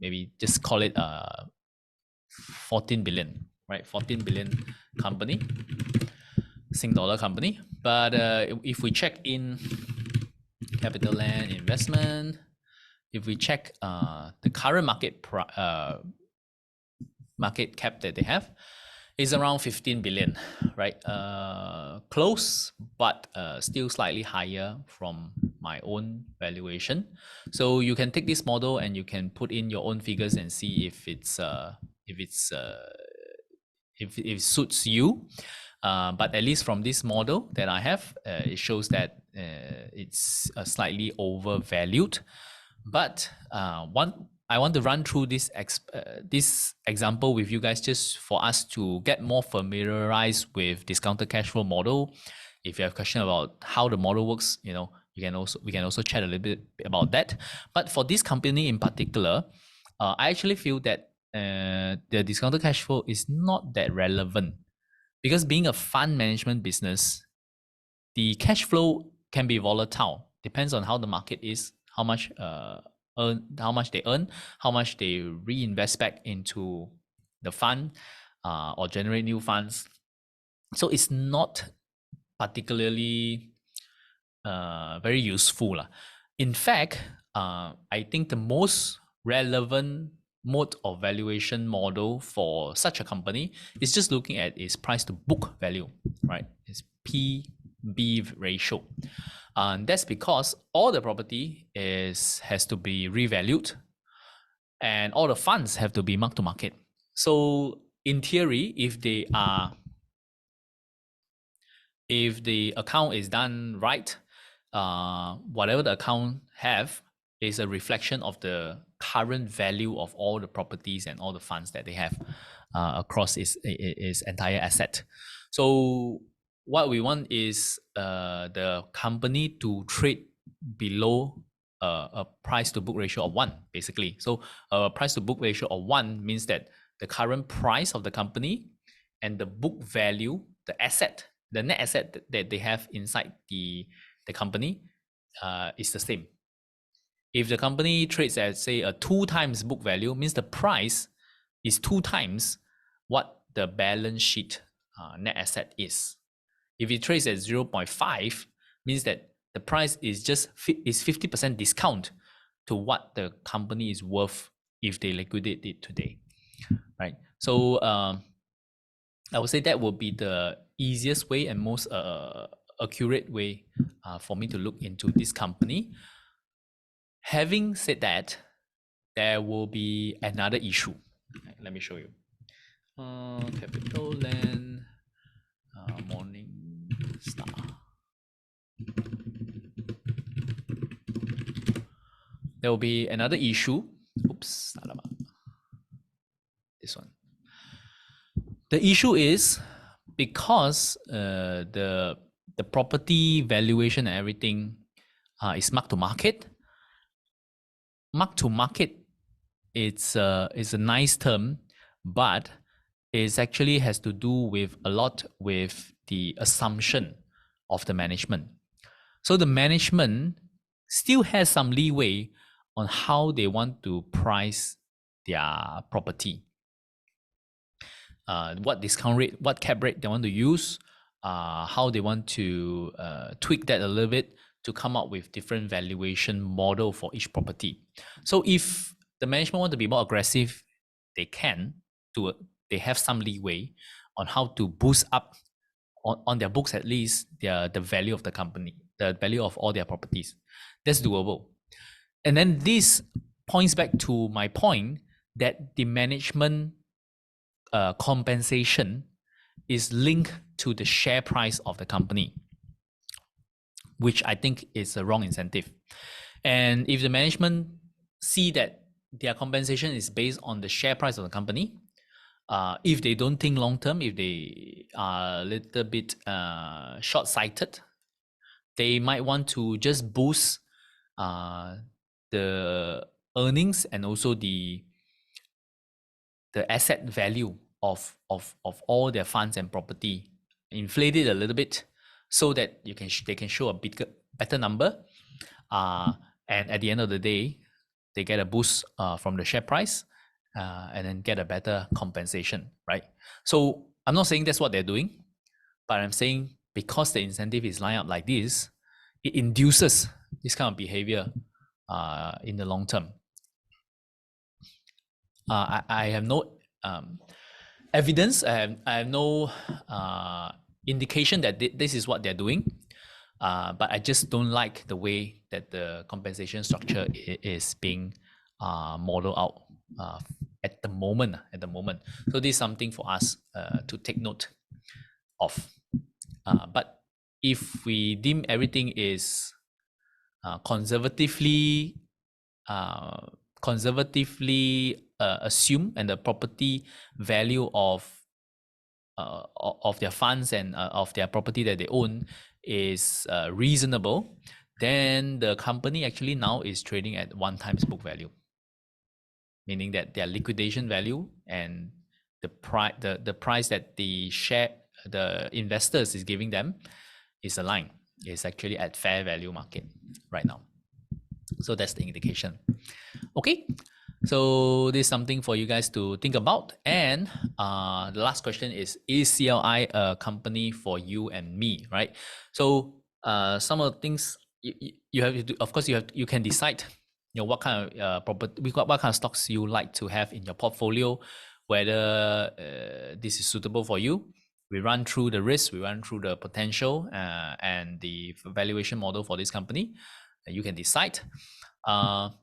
maybe just call it 14 billion, right? 14 billion company, Sing dollar company. But if we check in CapitaLand investment, if we check the current market cap that they have, is around 15 billion, right? Close, but still slightly higher from my own valuation. So you can take this model and you can put in your own figures and see if it suits you. But at least from this model that I have, it shows that it's slightly overvalued. But I want to run through this example with you guys, just for us to get more familiarized with discounted cash flow model. If you have a question about how the model works, we can also chat a little bit about that. But for this company in particular, I actually feel that the discounted cash flow is not that relevant, because being a fund management business, the cash flow can be volatile Depends on how the market is, how much how much they earn, how much they reinvest back into the fund, or generate new funds. So it's not particularly very useful. In fact, I think the most relevant mode of valuation model for such a company is just looking at its price to book value, right? It's P/B ratio. And that's because all the property has to be revalued and all the funds have to be marked to market. So in theory, if the account is done right, whatever the account have is a reflection of the current value of all the properties and all the funds that they have across its entire asset. So what we want is the company to trade below a price to book ratio of 1, basically. So a price to book ratio of 1 means that the current price of the company and the book value, the asset, the net asset that they have inside the company is the same. If the company trades at, say, a 2 times book value, means the price is 2 times what the balance sheet net asset is. If it trades at 0.5, means that the price is just 50% discount to what the company is worth if they liquidate it today, right? So I would say that would be the easiest way and most accurate way for me to look into this company. Having said that, there will be another issue. Let me show you. CapitaLand Morning Star. There will be another issue. Oops, this one. The issue is because the property valuation and everything is marked to market. Marked to market, it's a nice term, but it actually has to do with a lot with the assumption of the management. So the management still has some leeway on how they want to price their property. What discount rate, what cap rate they want to use, how they want to tweak that a little bit to come up with different valuation model for each property. So if the management want to be more aggressive, they can do it. They have some leeway on how to boost up on their books, at least the value of the company, the value of all their properties. That's doable. And then this points back to my point that the management compensation is linked to the share price of the company, which I think is a wrong incentive. And if the management see that their compensation is based on the share price of the company, if they don't think long term, if they are a little bit short-sighted, they might want to just boost the earnings and also the asset value of all their funds and property, inflate it a little bit so that they can show a better number, and at the end of the day they get a boost from the share price, and then get a better compensation, right? So I'm not saying that's what they're doing, but I'm saying because the incentive is lined up like this, it induces this kind of behavior in the long term. I have no evidence, I have no indication that this is what they're doing, but I just don't like the way that the compensation structure is being modeled out at the moment. So this is something for us to take note of. But if we deem everything is conservatively assume, and the property value of their funds and of their property that they own is reasonable, then the company actually now is trading at 1 times book value, meaning that their liquidation value and the price that the investors is giving them is aligned. is actually at fair value market right now. So that's the indication. Okay, so this is something for you guys to think about. And the last question is CLI a company for you and me, right? So some of the things you have to do, of course, you can decide, what kind of property, what kind of stocks you like to have in your portfolio, whether this is suitable for you. We run through the risk, we run through the potential and the valuation model for this company. You can decide. But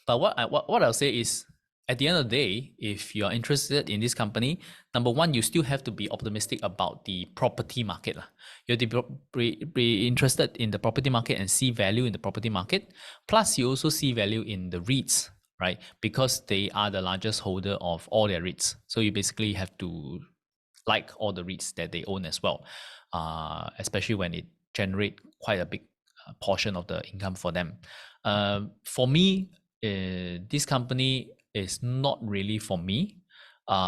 what I'll say is, at the end of the day, if you're interested in this company, number one, you still have to be optimistic about the property market. You have to be interested in the property market and see value in the property market. Plus, you also see value in the REITs, right? Because they are the largest holder of all their REITs. So you basically have to like all the REITs that they own as well, especially when it generate quite a big portion of the income for them. For me, this company is not really for me,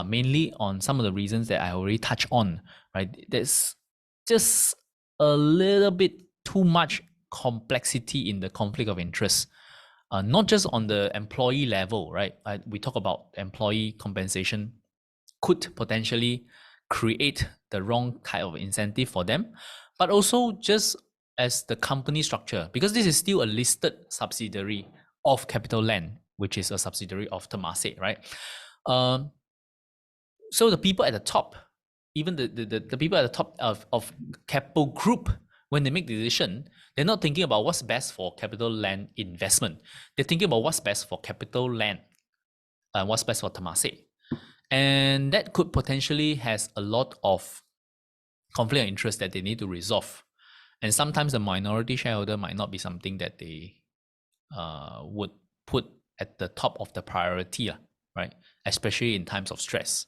mainly on some of the reasons that I already touched on, right? There's just a little bit too much complexity in the conflict of interest. Not just on the employee level, right? We talk about employee compensation could potentially create the wrong type of incentive for them, but also just as the company structure, because this is still a listed subsidiary of CapitaLand, which is a subsidiary of Temasek, right? So the people at the top, even the people at the top of Capital Group, when they make the decision, they're not thinking about what's best for CapitaLand investment. They're thinking about what's best for CapitaLand and what's best for Temasek. And that could potentially has a lot of conflict of interest that they need to resolve. And sometimes the minority shareholder might not be something that they would put at the top of the priority, right? Especially in times of stress.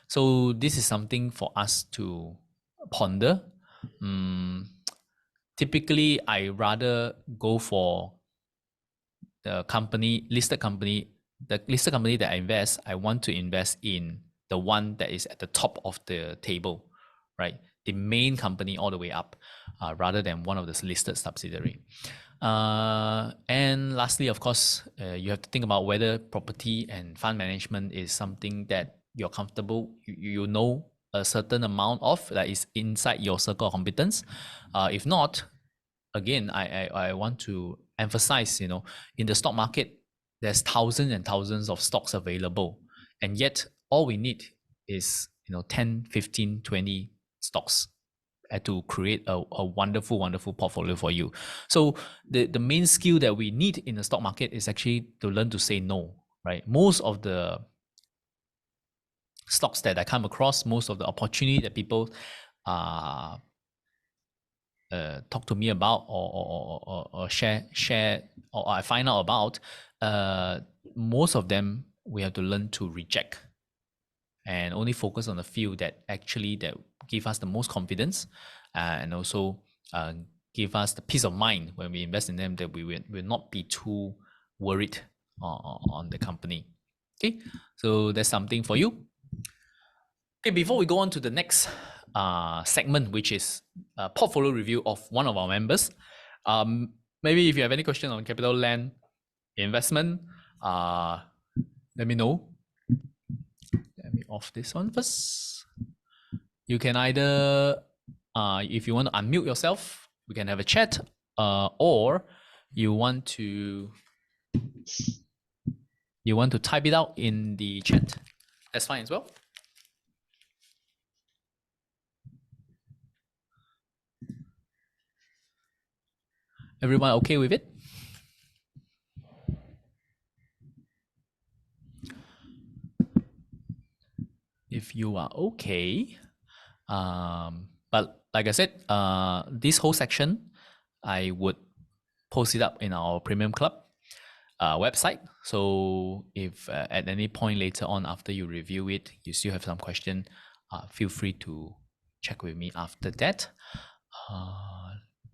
So this is something for us to ponder. Typically, I rather go for the listed company that I invest. I want to invest in the one that is at the top of the table, right? The main company all the way up, rather than one of the listed subsidiary. And lastly, of course, you have to think about whether property and fund management is something that you're comfortable, you know a certain amount of, that is inside your circle of competence. If not, again, I want to emphasize, in the stock market, there's thousands and thousands of stocks available. And yet all we need is, 10, 15, 20 stocks to create a wonderful, wonderful portfolio for you. So the main skill that we need in the stock market is actually to learn to say no, right? Most of the stocks that I come across, most of the opportunity that people talk to me about or share or I find out about, most of them we have to learn to reject and only focus on the few that actually that give us the most confidence, and also give us the peace of mind when we invest in them, that we will not be too worried on the company. Okay, so that's something for you. Okay, before we go on to the next segment, which is a portfolio review of one of our members, maybe if you have any question on CapitaLand investment, let me know. Let me off this one first. You can either, if you want to unmute yourself, we can have a chat, or you want to type it out in the chat. That's fine as well. Everyone okay with it? If you are okay, but like I said, this whole section, I would post it up in our Premium Club website. So if at any point later on after you review it, you still have some question, feel free to check with me after that.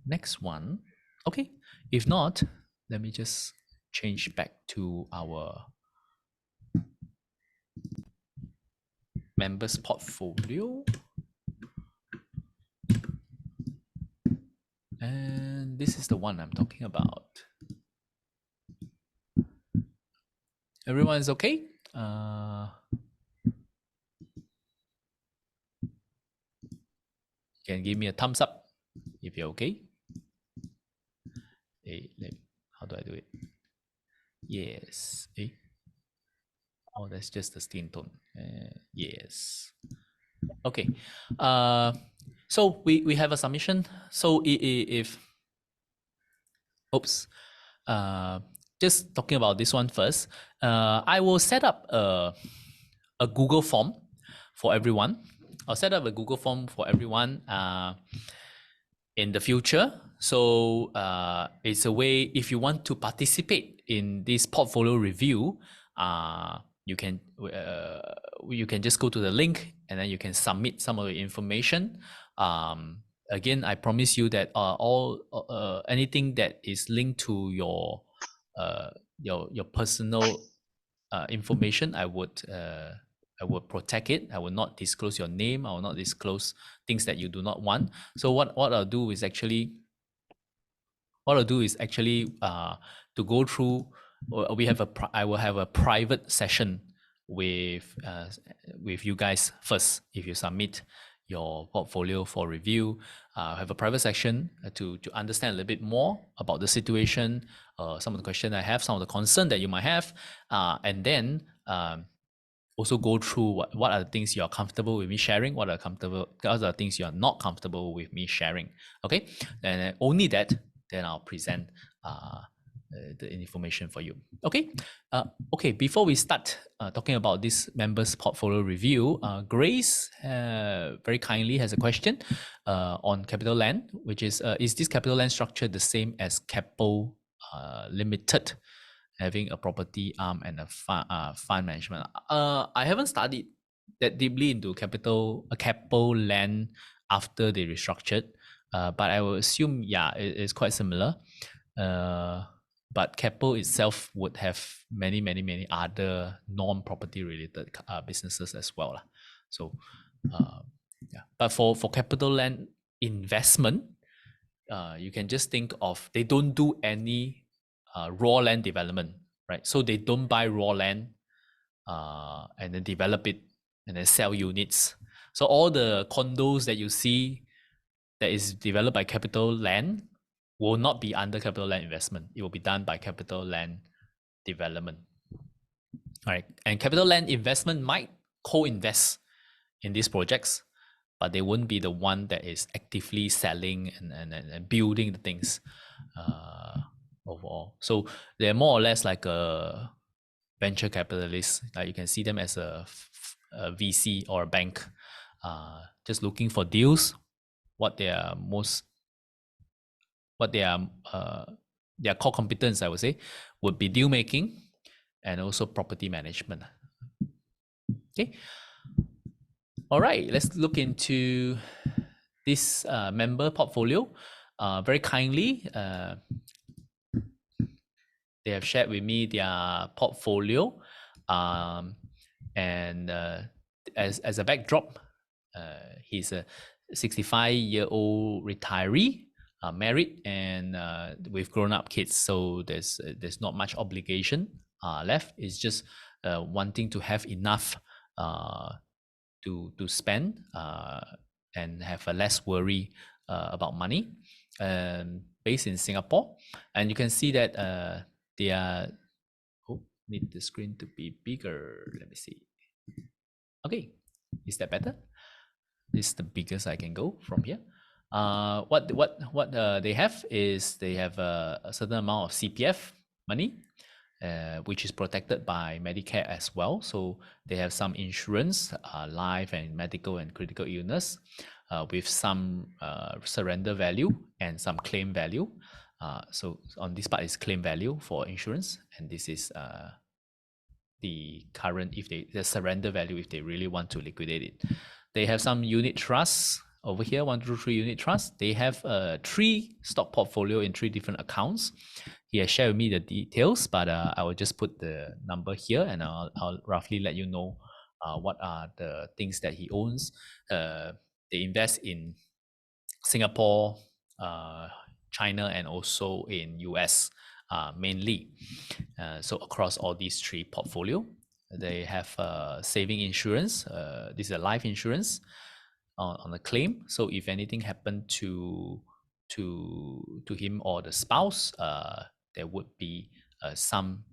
Next one. Okay. If not, let me just change back to our members portfolio. And this is the one I'm talking about. Everyone is okay? Can give me a thumbs up if you're okay. Hey, how do I do it? Yes. Hey. Oh, that's just the skin tone. Yes. Okay. So we have a submission. So if oops, just talking about this one first. I will set up a Google form for everyone. I'll set up a Google form for everyone in the future. So it's a way, if you want to participate in this portfolio review, you can just go to the link and then you can submit some of the information. Again, I promise you that anything that is linked to your personal information, I would protect it. I will not disclose your name. I will not disclose things that you do not want. So what I'll do is actually to go through. I will have a private session with you guys first. If you submit your portfolio for review, have a private session to understand a little bit more about the situation, some of the questions I have, some of the concern that you might have, and then also go through what are the things you are comfortable with me sharing, what are the things you are not comfortable with me sharing. Okay, and only that, then I'll present the information for you. Okay, okay. Before we start talking about this members portfolio review, Grace very kindly has a question on CapitaLand, which is this CapitaLand structure the same as Capital Limited, having a property arm and a fund management? I haven't studied that deeply into CapitaLand after they restructured, but I will assume, yeah, it's quite similar. But Capital itself would have many other non-property related businesses as well lah. So yeah, but for CapitaLand investment, you can just think of, they don't do any raw land development, right? So they don't buy raw land and then develop it and then sell units. So all the condos that you see that is developed by CapitaLand will not be under CapitaLand investment. It will be done by CapitaLand development. All right. And CapitaLand investment might co-invest in these projects, but they wouldn't be the one that is actively selling and building the things overall. So they're more or less like a venture capitalist. You can see them as a VC or a bank, just looking for deals. Their core competence, I would say, would be deal making and also property management. Okay. All right, let's look into this member portfolio. Very kindly, they have shared with me their portfolio, and as a backdrop, he's a 65-year-old retiree, married, and with grown-up kids. So there's not much obligation left. It's just wanting to have enough to spend and have a less worry about money. Based in Singapore, and you can see that they are. Oh, need the screen to be bigger. Let me see. Okay, is that better? This is the biggest I can go from here. What they have is they have a certain amount of CPF money, which is protected by Medicare as well. So they have some insurance, life and medical and critical illness, with some surrender value and some claim value. So on this part is claim value for insurance, and this is the current, the surrender value if they really want to liquidate it. They have some unit trusts over here, 1, 2, 3 unit trusts. They have 3 stock portfolio in 3 different accounts. He has shared with me the details, but I will just put the number here, and I'll roughly let you know what are the things that he owns. They invest in Singapore, China and also in US mainly. So across all these three portfolio, they have saving insurance. This is a life insurance on a claim. So if anything happened to him or the spouse, there would be some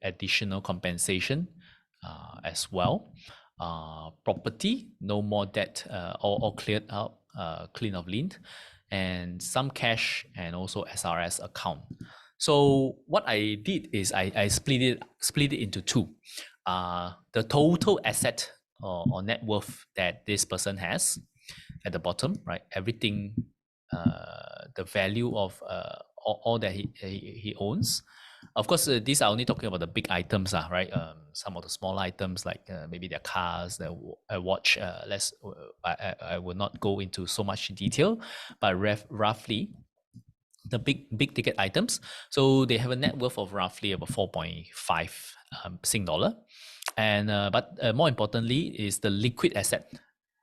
additional compensation as well. Property, no more debt, all cleared out, clean of lien, and some cash and also SRS account. So what I did is I split it into two. The total asset or net worth that this person has at the bottom, right? Everything, the value of all that he owns. Of course, these are only talking about the big items, right? Some of the small items like maybe their cars, their watch. I will not go into so much detail, but roughly the big ticket items. So they have a net worth of roughly about 4.5 Sing dollar, and but more importantly is the liquid asset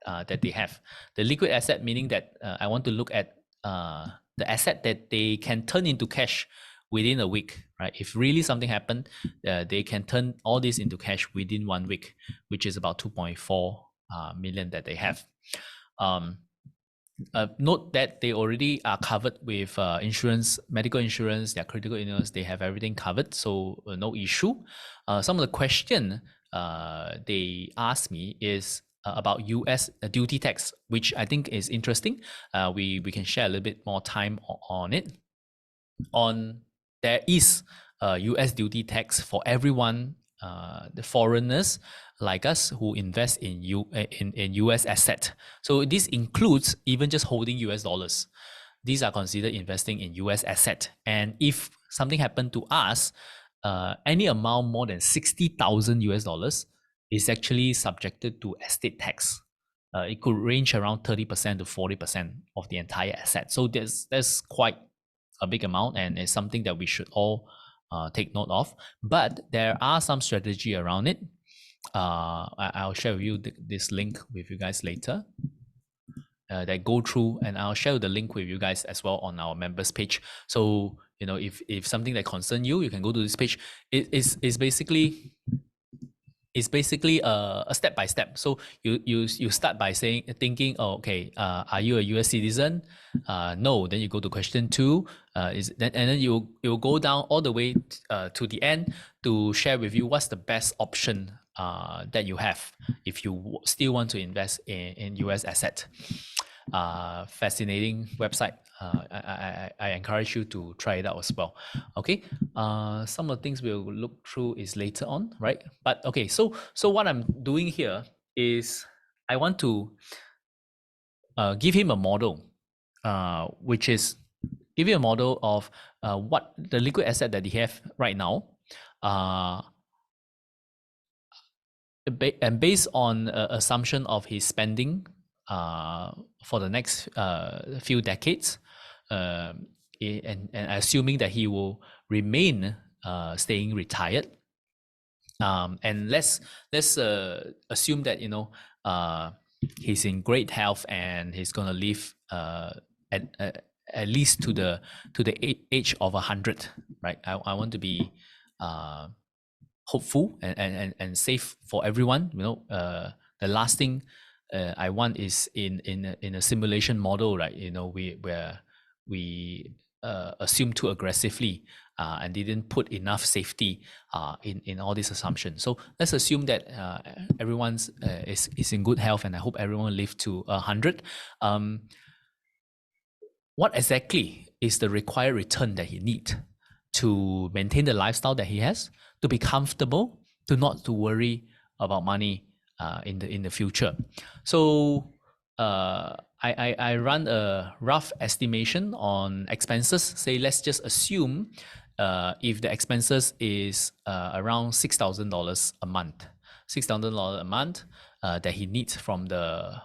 that they have. The liquid asset meaning that I want to look at the asset that they can turn into cash within a week, right? If really something happened, they can turn all this into cash within 1 week, which is about 2.4 million that they have. Note that they already are covered with insurance, medical insurance, their critical illness, they have everything covered, so no issue. Some of the question they asked me is about US duty tax, which I think is interesting. We can share a little bit more time on it. There is US duty tax for everyone, the foreigners like us who invest in US asset. So this includes even just holding US dollars. These are considered investing in US asset. And if something happened to us, any amount more than 60,000 US dollars is actually subjected to estate tax. It could range around 30% to 40% of the entire asset. So there's quite a big amount, and it's something that we should all take note of. But there are some strategy around it. I'll share with you this link with you guys later. That go through, and I'll share the link with you guys as well on our members page. So if something that concern you, you can go to this page. It's basically a step by step. So you start by thinking, oh, okay, are you a US citizen? No. Then you go to question 2. And then you'll go down all the way to the end to share with you what's the best option that you have if you still want to invest in US asset. Fascinating website. I encourage you to try it out as well. Okay. Some of the things we'll look through is later on, right? But okay, so what I'm doing here is I want to give him a model, which is give you a model of what the liquid asset that he have right now. And based on assumption of his spending for the next few decades, and assuming that he will remain staying retired, and let's assume that he's in great health and he's gonna live at least to the age of 100, right? I want to be hopeful and safe for everyone. The last thing I want is in a simulation model, right? Where we assume too aggressively and didn't put enough safety in all these assumptions. So let's assume that everyone's is in good health, and I hope everyone live to 100. What exactly is the required return that he need to maintain the lifestyle that he has, to be comfortable, to not to worry about money in the future? So I run a rough estimation on expenses. Say let's just assume if the expenses is around $6,000 a month, $6,000 a month that he needs from the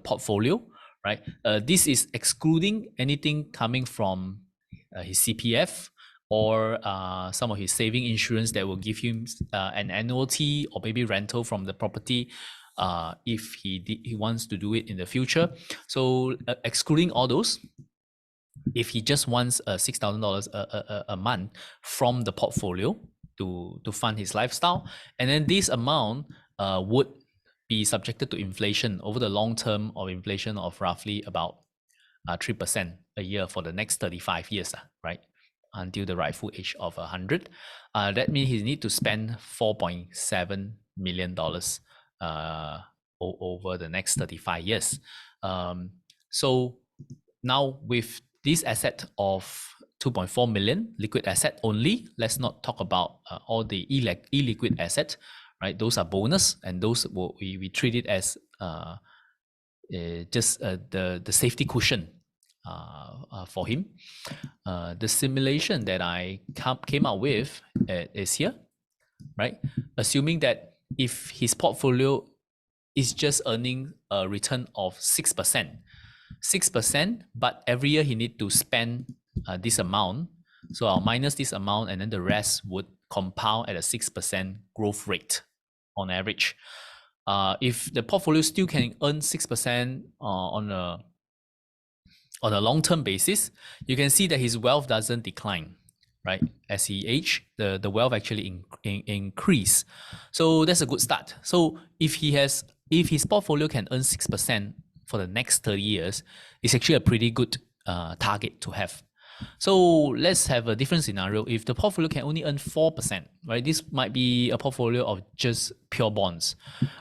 portfolio, right? This is excluding anything coming from his CPF or some of his saving insurance that will give him an annuity or maybe rental from the property if he wants to do it in the future. So excluding all those, if he just wants $6,000 a month from the portfolio to fund his lifestyle, and then this amount would be subjected to inflation over the long term of inflation of roughly about 3% a year for the next 35 years, right? Until the rightful age of 100. That means he need to spend $4.7 million over the next 35 years. So now with this asset of 2.4 million liquid asset only, let's not talk about all the illiquid asset, right? Those are bonus, and those we treat it as just the safety cushion for him. The simulation that I came up with is here, right? Assuming that if his portfolio is just earning a return of 6%, but every year he need to spend this amount. So I'll minus this amount, and then the rest would compound at a 6% growth rate on average. If the portfolio still can earn 6% on a long-term basis, you can see that his wealth doesn't decline, right? As he age, the wealth actually increase. So that's a good start. So if his portfolio can earn 6% for the next 30 years, it's actually a pretty good target to have. So let's have a different scenario. If the portfolio can only earn 4%, right? This might be a portfolio of just pure bonds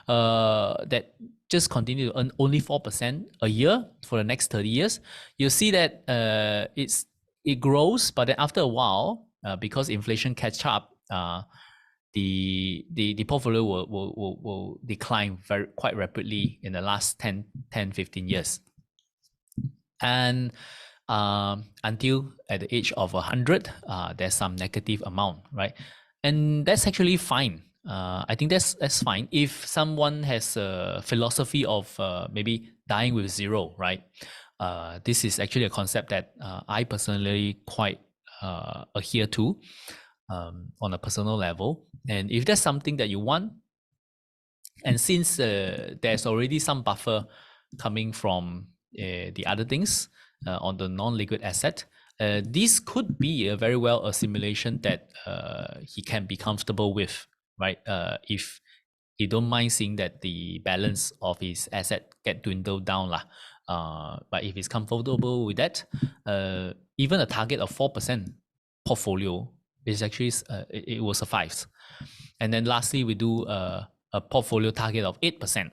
that just continue to earn only 4% a year for the next 30 years. You'll see that it grows, but then after a while, because inflation catch up, the portfolio will decline quite rapidly in the last 10, 15 years. And until at the age of 100, there's some negative amount, right? And that's actually fine. I think that's fine if someone has a philosophy of maybe dying with zero, right? This is actually a concept that I personally quite adhere to on a personal level. And if that's something that you want, and since there's already some buffer coming from the other things on the non-liquid asset, this could be a very well a simulation that he can be comfortable with, right? If he don't mind seeing that the balance of his asset get dwindled down lah. But if he's comfortable with that, even a target of 4% portfolio is actually it will suffice. And then lastly, we do a portfolio target of 8%.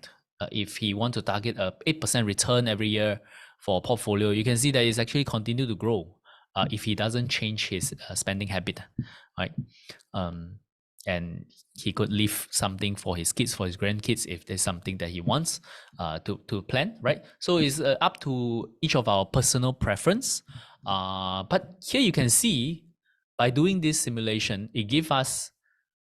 If he want to target a 8% return every year for a portfolio, you can see that it's actually continue to grow if he doesn't change his spending habit, right? And he could leave something for his kids, for his grandkids, if there's something that he wants to plan, right? So it's up to each of our personal preference. But here you can see, by doing this simulation, it gives us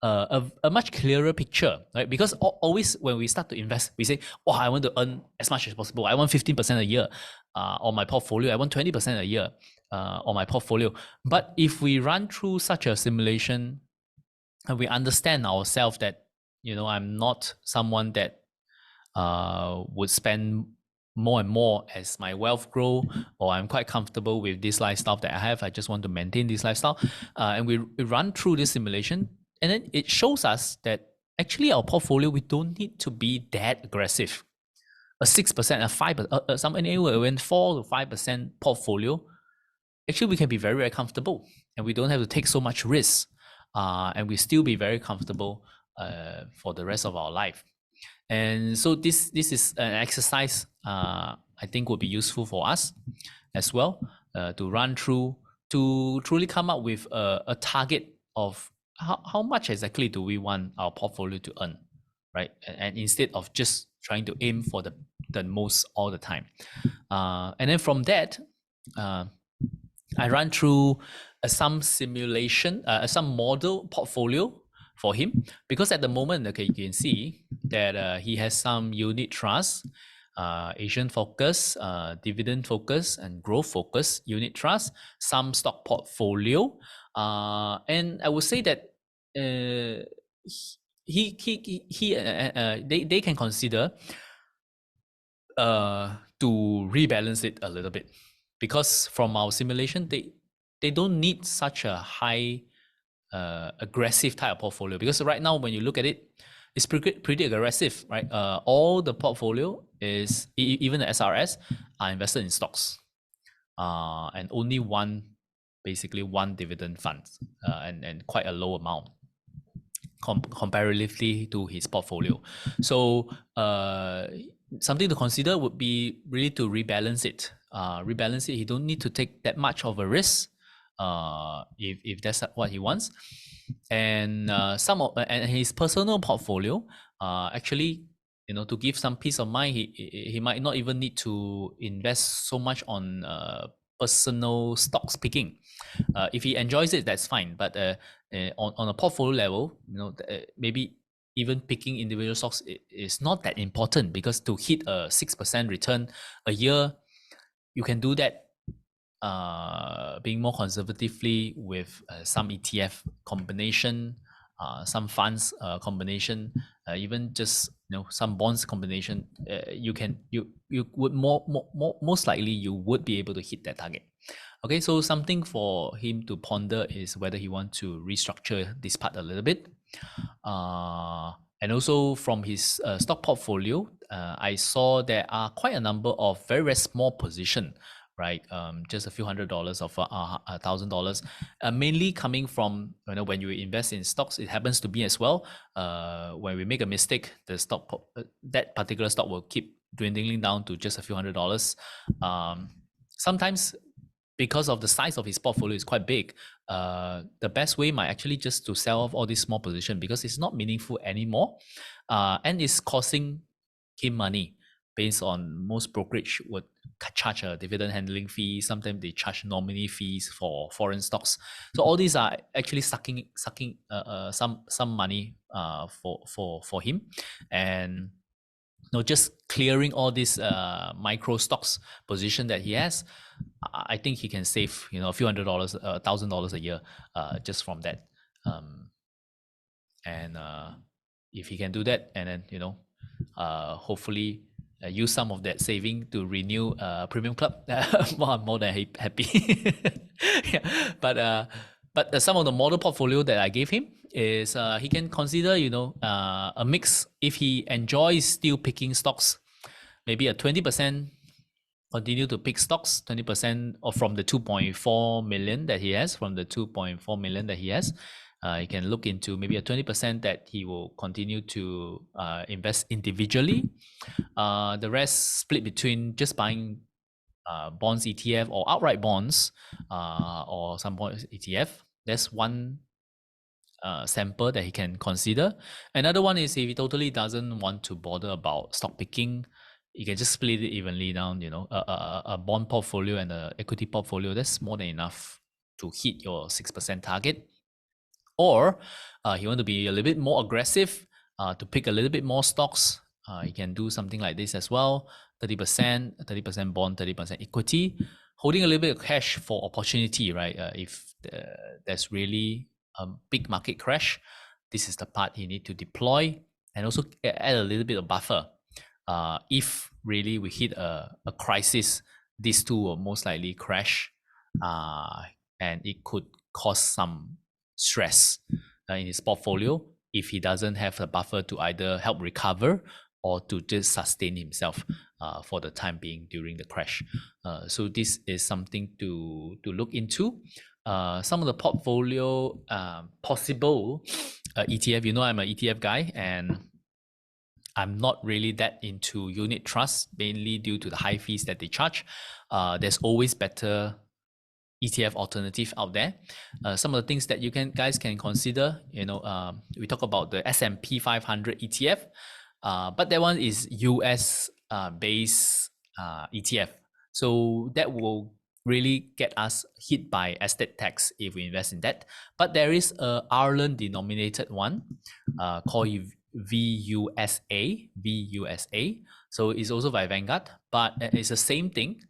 a much clearer picture, right? Because always when we start to invest, we say, oh, I want to earn as much as possible. I want 15% a year on my portfolio. I want 20% a year on my portfolio. But if we run through such a simulation, and we understand ourselves that, I'm not someone that would spend more and more as my wealth grow, or I'm quite comfortable with this lifestyle that I have. I just want to maintain this lifestyle. And we run through this simulation, and then it shows us that actually our portfolio, we don't need to be that aggressive. A 6%, a 5%, anywhere when 4 to 5% portfolio, actually we can be very, very comfortable, and we don't have to take so much risk. And we still be very comfortable for the rest of our life. And so this is an exercise I think would be useful for us as well to run through, to truly come up with a target of how much exactly do we want our portfolio to earn, right? And instead of just trying to aim for the most all the time. And then from that, I run through some simulation, some model portfolio for him, because at the moment, okay, you can see that he has some unit trust, Asian focus, dividend focus, and growth focus unit trust, some stock portfolio, and I would say that they can consider to rebalance it a little bit. because from our simulation, they don't need such a high aggressive type of portfolio, because right now when you look at it, it's pretty aggressive, right? All the portfolio is even the SRS are invested in stocks, and only basically one dividend fund, and quite a low amount comparatively to his portfolio. So something to consider would be really to rebalance it. Rebalance it. He don't need to take that much of a risk, if that's what he wants. And and his personal portfolio, actually, to give some peace of mind, he might not even need to invest so much on personal stocks picking. If he enjoys it, that's fine. But on a portfolio level, maybe even picking individual stocks is not that important, because to hit a 6% return a year, you can do that being more conservatively with some ETF combination, some funds combination, even just some bonds combination. You would most likely you would be able to hit that target. Okay, so something for him to ponder is whether he wants to restructure this part a little bit. And also from his stock portfolio, I saw there are quite a number of very, very small position, right? Just a few $100s of $1,000, mainly coming from when you invest in stocks. It happens to be as well. When we make a mistake, the stock that particular stock will keep dwindling down to just a few $100s. Sometimes, because of the size of his portfolio is quite big, the best way might actually just to sell off all these small position, because it's not meaningful anymore, and it's costing him money, based on most brokerage would charge a dividend handling fee. Sometimes they charge nominee fees for foreign stocks. So all these are actually sucking some money for him, and just clearing all these micro stocks position that he has. I think he can save a few $100s, $1,000 a year, just from that. And if he can do that, and then hopefully use some of that saving to renew Premium Club, I'm more than happy. Yeah. But some of the model portfolio that I gave him is he can consider a mix. If he enjoys still picking stocks, maybe a 20% continue to pick stocks, 20% or from the 2.4 million that he has, he can look into maybe a 20% that he will continue to invest individually. The rest split between just buying bonds ETF or outright bonds, or some bonds ETF. That's one sample that he can consider. Another one is if he totally doesn't want to bother about stock picking, you can just split it evenly down. A bond portfolio and an equity portfolio, that's more than enough to hit your 6% target. Or you want to be a little bit more aggressive, to pick a little bit more stocks, you can do something like this as well: 30% bond, 30% equity, holding a little bit of cash for opportunity, right? If there's really a big market crash, this is the part you need to deploy, and also add a little bit of buffer. If really we hit a crisis, these two will most likely crash, and it could cause some stress in his portfolio if he doesn't have a buffer to either help recover or to just sustain himself for the time being during the crash. So this is something to look into. Some of the portfolio possible ETF. I'm an ETF guy, and I'm not really that into unit trust, mainly due to the high fees that they charge. There's always better ETF alternative out there. Some of the things that you guys can consider, we talk about the S&P 500 ETF, but that one is US based ETF. So that will really get us hit by estate tax if we invest in that. But there is a Ireland denominated one called VUSA. So it's also by Vanguard, but it's the same thing,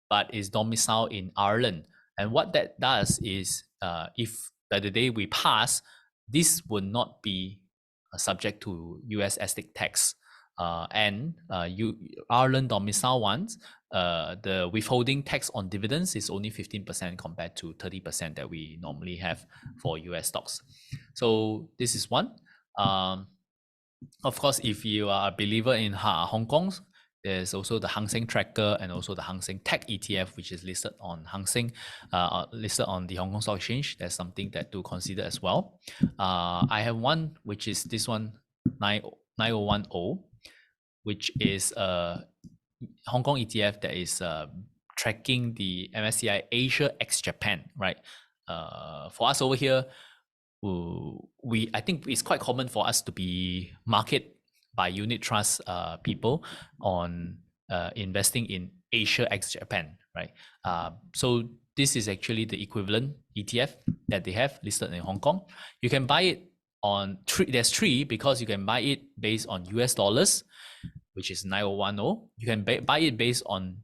but it's domiciled in Ireland. And what that does is, if by the day we pass, this will not be subject to US estate tax. and Ireland domicile ones, the withholding tax on dividends is only 15% compared to 30% that we normally have for US stocks. So this is one. Of course, if you are a believer in Hong Kong, there's also the Hang Seng Tracker and also the Hang Seng Tech ETF, which is listed on Hang Seng, listed on the Hong Kong Stock Exchange. That's something that to consider as well. I have one, which is this one, 9010, which is a Hong Kong ETF that is tracking the MSCI Asia ex Japan, right? For us over here, I think it's quite common for us to be market by unit trust people on investing in Asia ex Japan, right? So this is actually the equivalent ETF that they have listed in Hong Kong. You can buy it on there's three, because you can buy it based on US dollars, which is 9010. You can buy it based on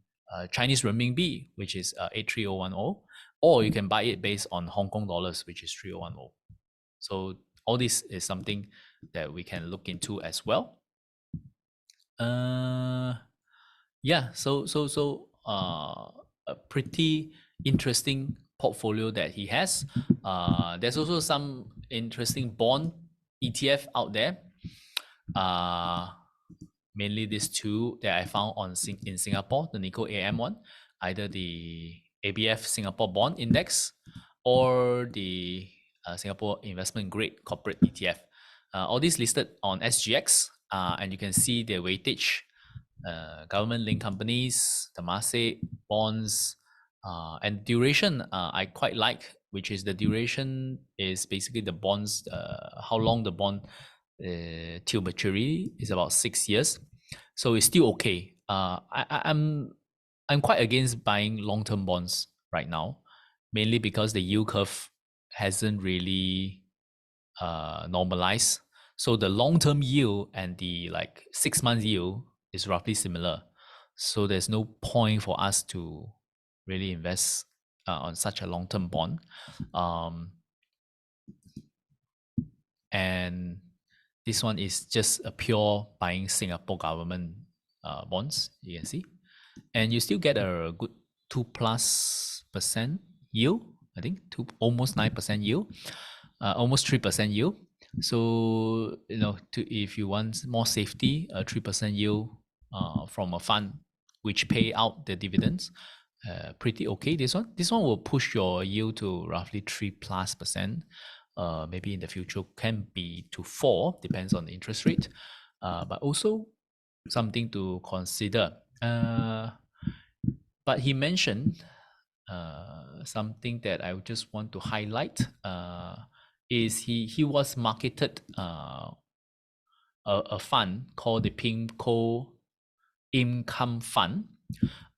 Chinese renminbi, which is 83010, or you can buy it based on Hong Kong dollars, which is 3010. So all this is something that we can look into as well. Yeah, so a pretty interesting portfolio that he has. There's also some interesting bond ETF out there. Mainly these two that I found in Singapore, the Nikko AM one, either the ABF Singapore Bond Index or the Singapore Investment Grade Corporate ETF. All these listed on SGX, and you can see their weightage, government-linked companies, Temasek, bonds, and duration I quite like, which is the duration is basically the bonds, how long the bond till maturity is about 6 years. So it's still okay. I'm quite against buying long-term bonds right now, mainly because the yield curve hasn't really normalized. So the long-term yield and the 6 month yield is roughly similar. So there's no point for us to really invest on such a long-term bond. And this one is just a pure buying Singapore government bonds, you can see. And you still get a good 2+% yield, I think, almost 9% yield, almost 3% yield. So, if you want more safety, a 3% yield from a fund which pay out the dividends, pretty okay. This one will push your yield to roughly 3+%. Maybe in the future can be to 4, depends on the interest rate. But also something to consider. But he mentioned something that I just want to highlight. Is he was marketed a fund called the PIMCO Income Fund,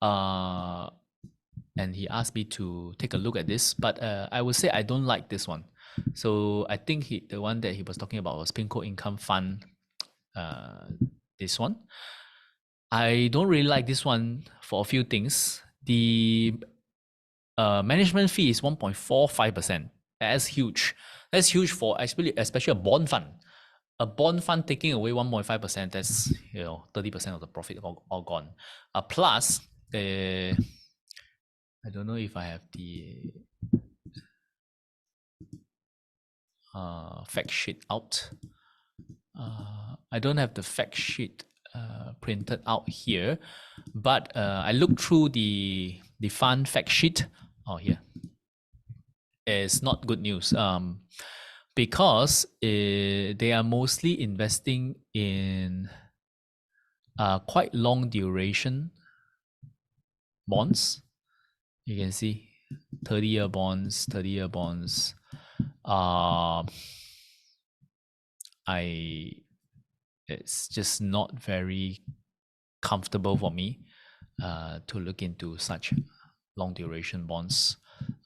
and he asked me to take a look at this, but I would say I don't like this one. So I think the one that he was talking about was PIMCO Income Fund, this one. I don't really like this one for a few things. The management fee is 1.45%. That's huge. That's huge for especially a bond fund. A bond fund taking away 1.5%, that's 30% of the profit all gone. Plus, I don't know if I have the fact sheet out. I don't have the fact sheet printed out here, but I looked through the fund fact sheet. Oh, here. It's not good news. Because they are mostly investing in quite long duration bonds. You can see 30-year bonds, 30-year bonds. It's just not very comfortable for me to look into such long duration bonds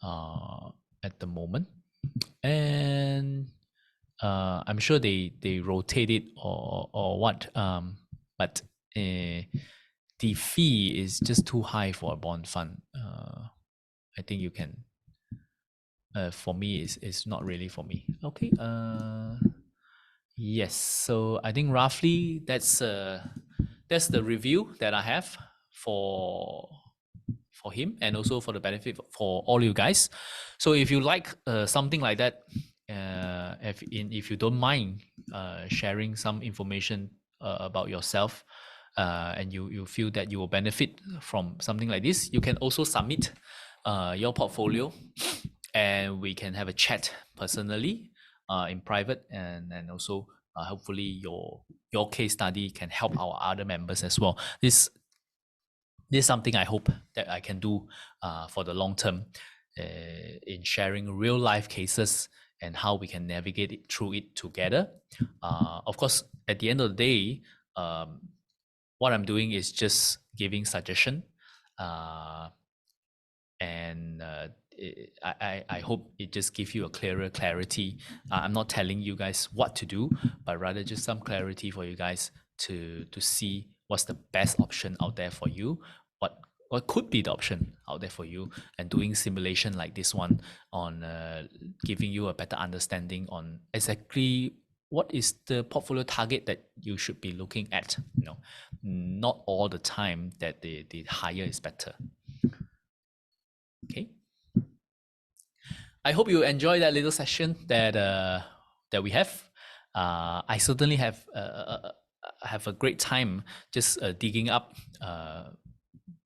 at the moment. And I'm sure they rotate it or what, but the fee is just too high for a bond fund. I think you can. For me, it's not really for me. Okay. Yes, so I think roughly that's the review that I have for for him and also for the benefit for all you guys. So if you like something like that, if you don't mind sharing some information about yourself, and you feel that you will benefit from something like this, you can also submit your portfolio, and we can have a chat personally in private, and also hopefully your case study can help our other members as well. This is something I hope that I can do for the long term, in sharing real life cases and how we can navigate it through it together. Of course, at the end of the day, um, what I'm doing is just giving suggestion, uh, and I hope it just gives you a clearer clarity. I'm not telling you guys what to do, but rather just some clarity for you guys to see what's the best option out there for you, what what could be the option out there for you, and doing simulation like this one on giving you a better understanding on exactly what is the portfolio target that you should be looking at. Not all the time that the higher is better. Okay. I hope you enjoy that little session that we have. I certainly have a great time just digging up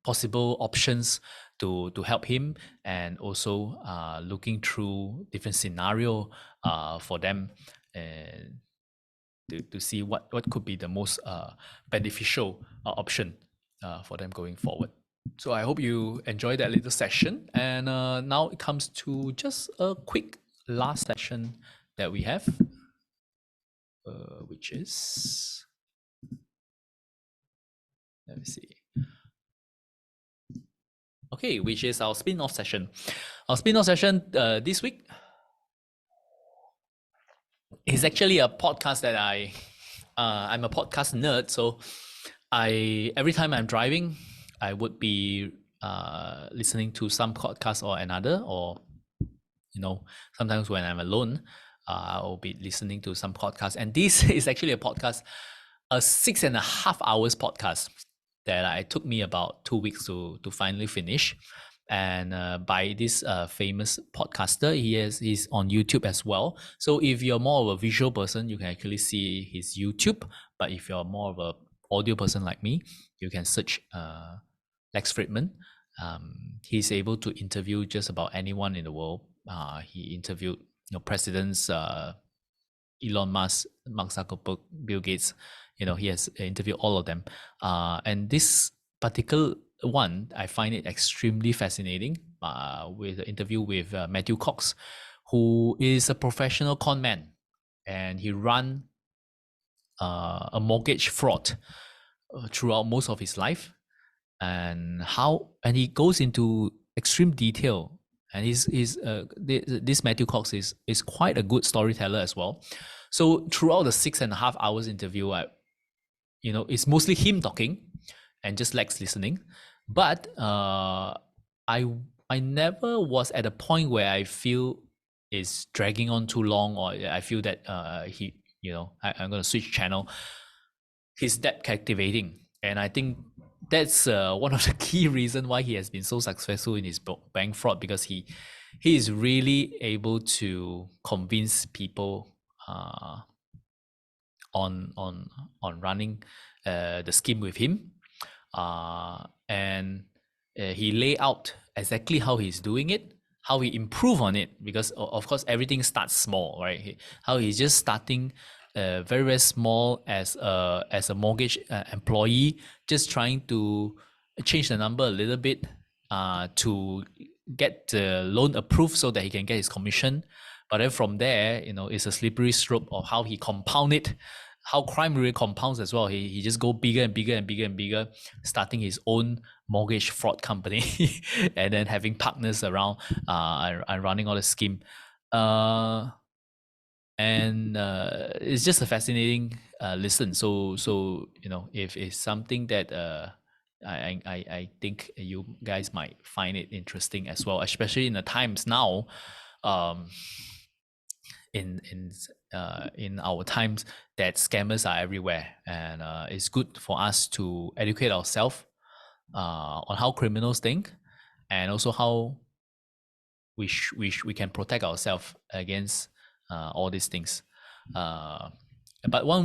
possible options to help him, and also looking through different scenario for them, and to see what could be the most beneficial option for them going forward. So I hope you enjoyed that little session. And now it comes to just a quick last session that we have, which is, let me see. Okay, which is our spin-off session. Our spin-off session this week is actually a podcast that I'm a podcast nerd. So every time I'm driving, I would be listening to some podcast or another, or sometimes when I'm alone, I'll be listening to some podcast. And this is actually a podcast, a 6.5 hours podcast that it took me about 2 weeks to finally finish. And by this famous podcaster, he's on YouTube as well. So if you're more of a visual person, you can actually see his YouTube. But if you're more of a audio person like me, you can search Lex Friedman. He's able to interview just about anyone in the world. He interviewed presidents, Elon Musk, Mark Zuckerberg, Bill Gates. He has interviewed all of them. And this particular one, I find it extremely fascinating. With an interview with Matthew Cox, who is a professional con man, and he ran a mortgage fraud throughout most of his life, and he goes into extreme detail. And this Matthew Cox is quite a good storyteller as well. So throughout the 6.5 hours interview, it's mostly him talking and just Lex listening. But I never was at a point where I feel it's dragging on too long, or I feel that I'm going to switch channel. He's that captivating, and I think that's one of the key reasons why he has been so successful in his bank fraud, because he is really able to convince people on running the scheme with him, and he lay out exactly how he's doing it, how he improve on it, because of course everything starts small, right? How he's just starting very very small as a mortgage employee, just trying to change the number a little bit to get the loan approved so that he can get his commission. But then from there, it's a slippery slope of how he compound it, how crime really compounds as well. He just go bigger and bigger and bigger and bigger, starting his own mortgage fraud company, and then having partners around and running all the scheme. And it's just a fascinating listen. So if it's something that I think you guys might find it interesting as well, especially in the times now, in in our times that scammers are everywhere, and it's good for us to educate ourselves on how criminals think, and also how we can protect ourselves against all these things. But one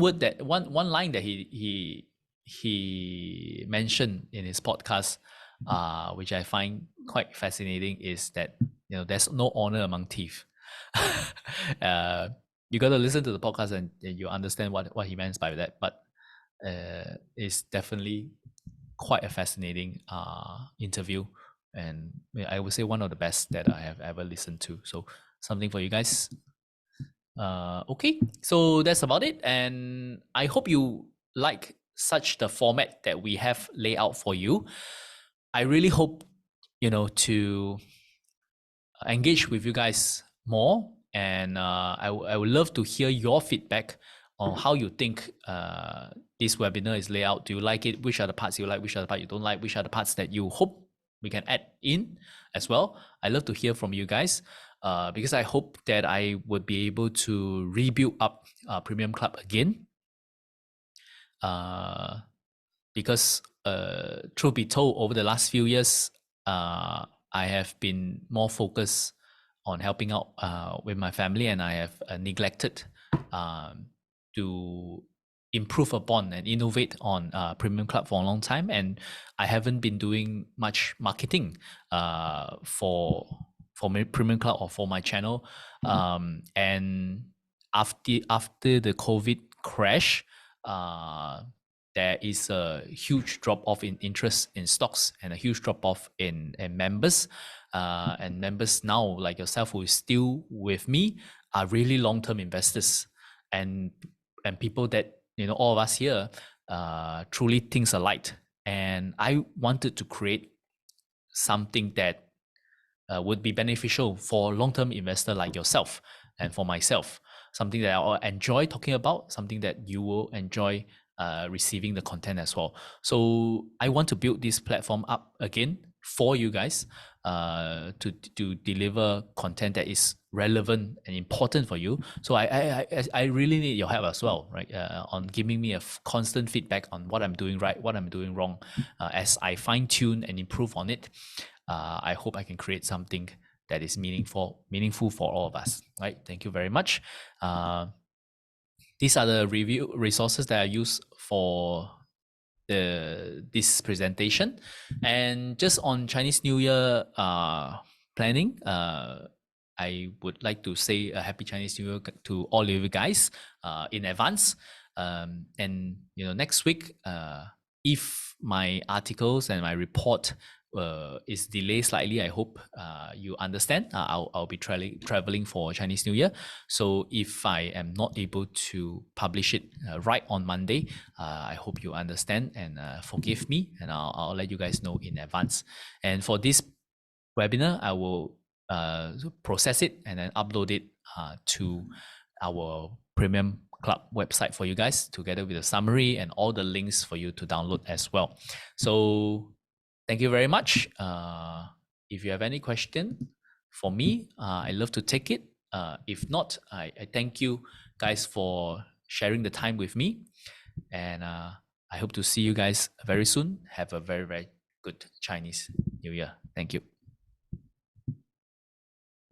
line that he mentioned in his podcast, which I find quite fascinating, is that there's no honor among thieves. You got to listen to the podcast and you understand what he means by that. But it's definitely quite a fascinating interview, and I would say one of the best that I have ever listened to. So something for you guys. Okay, so that's about it, and I hope you like such the format that we have laid out for you. I really hope to engage with you guys more, and I would love to hear your feedback on how you think this webinar is laid out. Do you like it? Which are the parts you like? Which are the parts you don't like? Which are the parts that you hope we can add in as well? I love to hear from you guys, because I hope that I would be able to rebuild up Premium Club again. Because truth be told, over the last few years, I have been more focused on helping out with my family, and I have neglected to improve upon and innovate on Premium Club for a long time, and I haven't been doing much marketing for my Premium Club or for my channel. And after the COVID crash, there is a huge drop off in interest in stocks and a huge drop off in members. And members now, like yourself, who is still with me, are really long-term investors, and people that all of us here truly thinks alike. And I wanted to create something that would be beneficial for long-term investor like yourself and for myself, something that I'll enjoy talking about, something that you will enjoy receiving the content as well. So I want to build this platform up again for you guys, to deliver content that is relevant and important for you. So I really need your help as well, right? On giving me a constant feedback on what I'm doing right, what I'm doing wrong, as I fine tune and improve on it. I hope I can create something that is meaningful for all of us, right? Thank you very much. These are the review resources that I use for this presentation. And just on Chinese New Year planning, I would like to say a happy Chinese New Year to all of you guys in advance. And next week, if my articles and my report is delayed slightly, I hope you understand. I'll be traveling for Chinese New Year. So if I am not able to publish it right on Monday, I hope you understand and forgive me, and I'll let you guys know in advance. And for this webinar, I will process it and then upload it to our Premium Club website for you guys, together with a summary and all the links for you to download as well. So thank you very much. If you have any question for me, I love to take it. If not, I thank you guys for sharing the time with me. And I hope to see you guys very soon. Have a very, very good Chinese New Year. Thank you.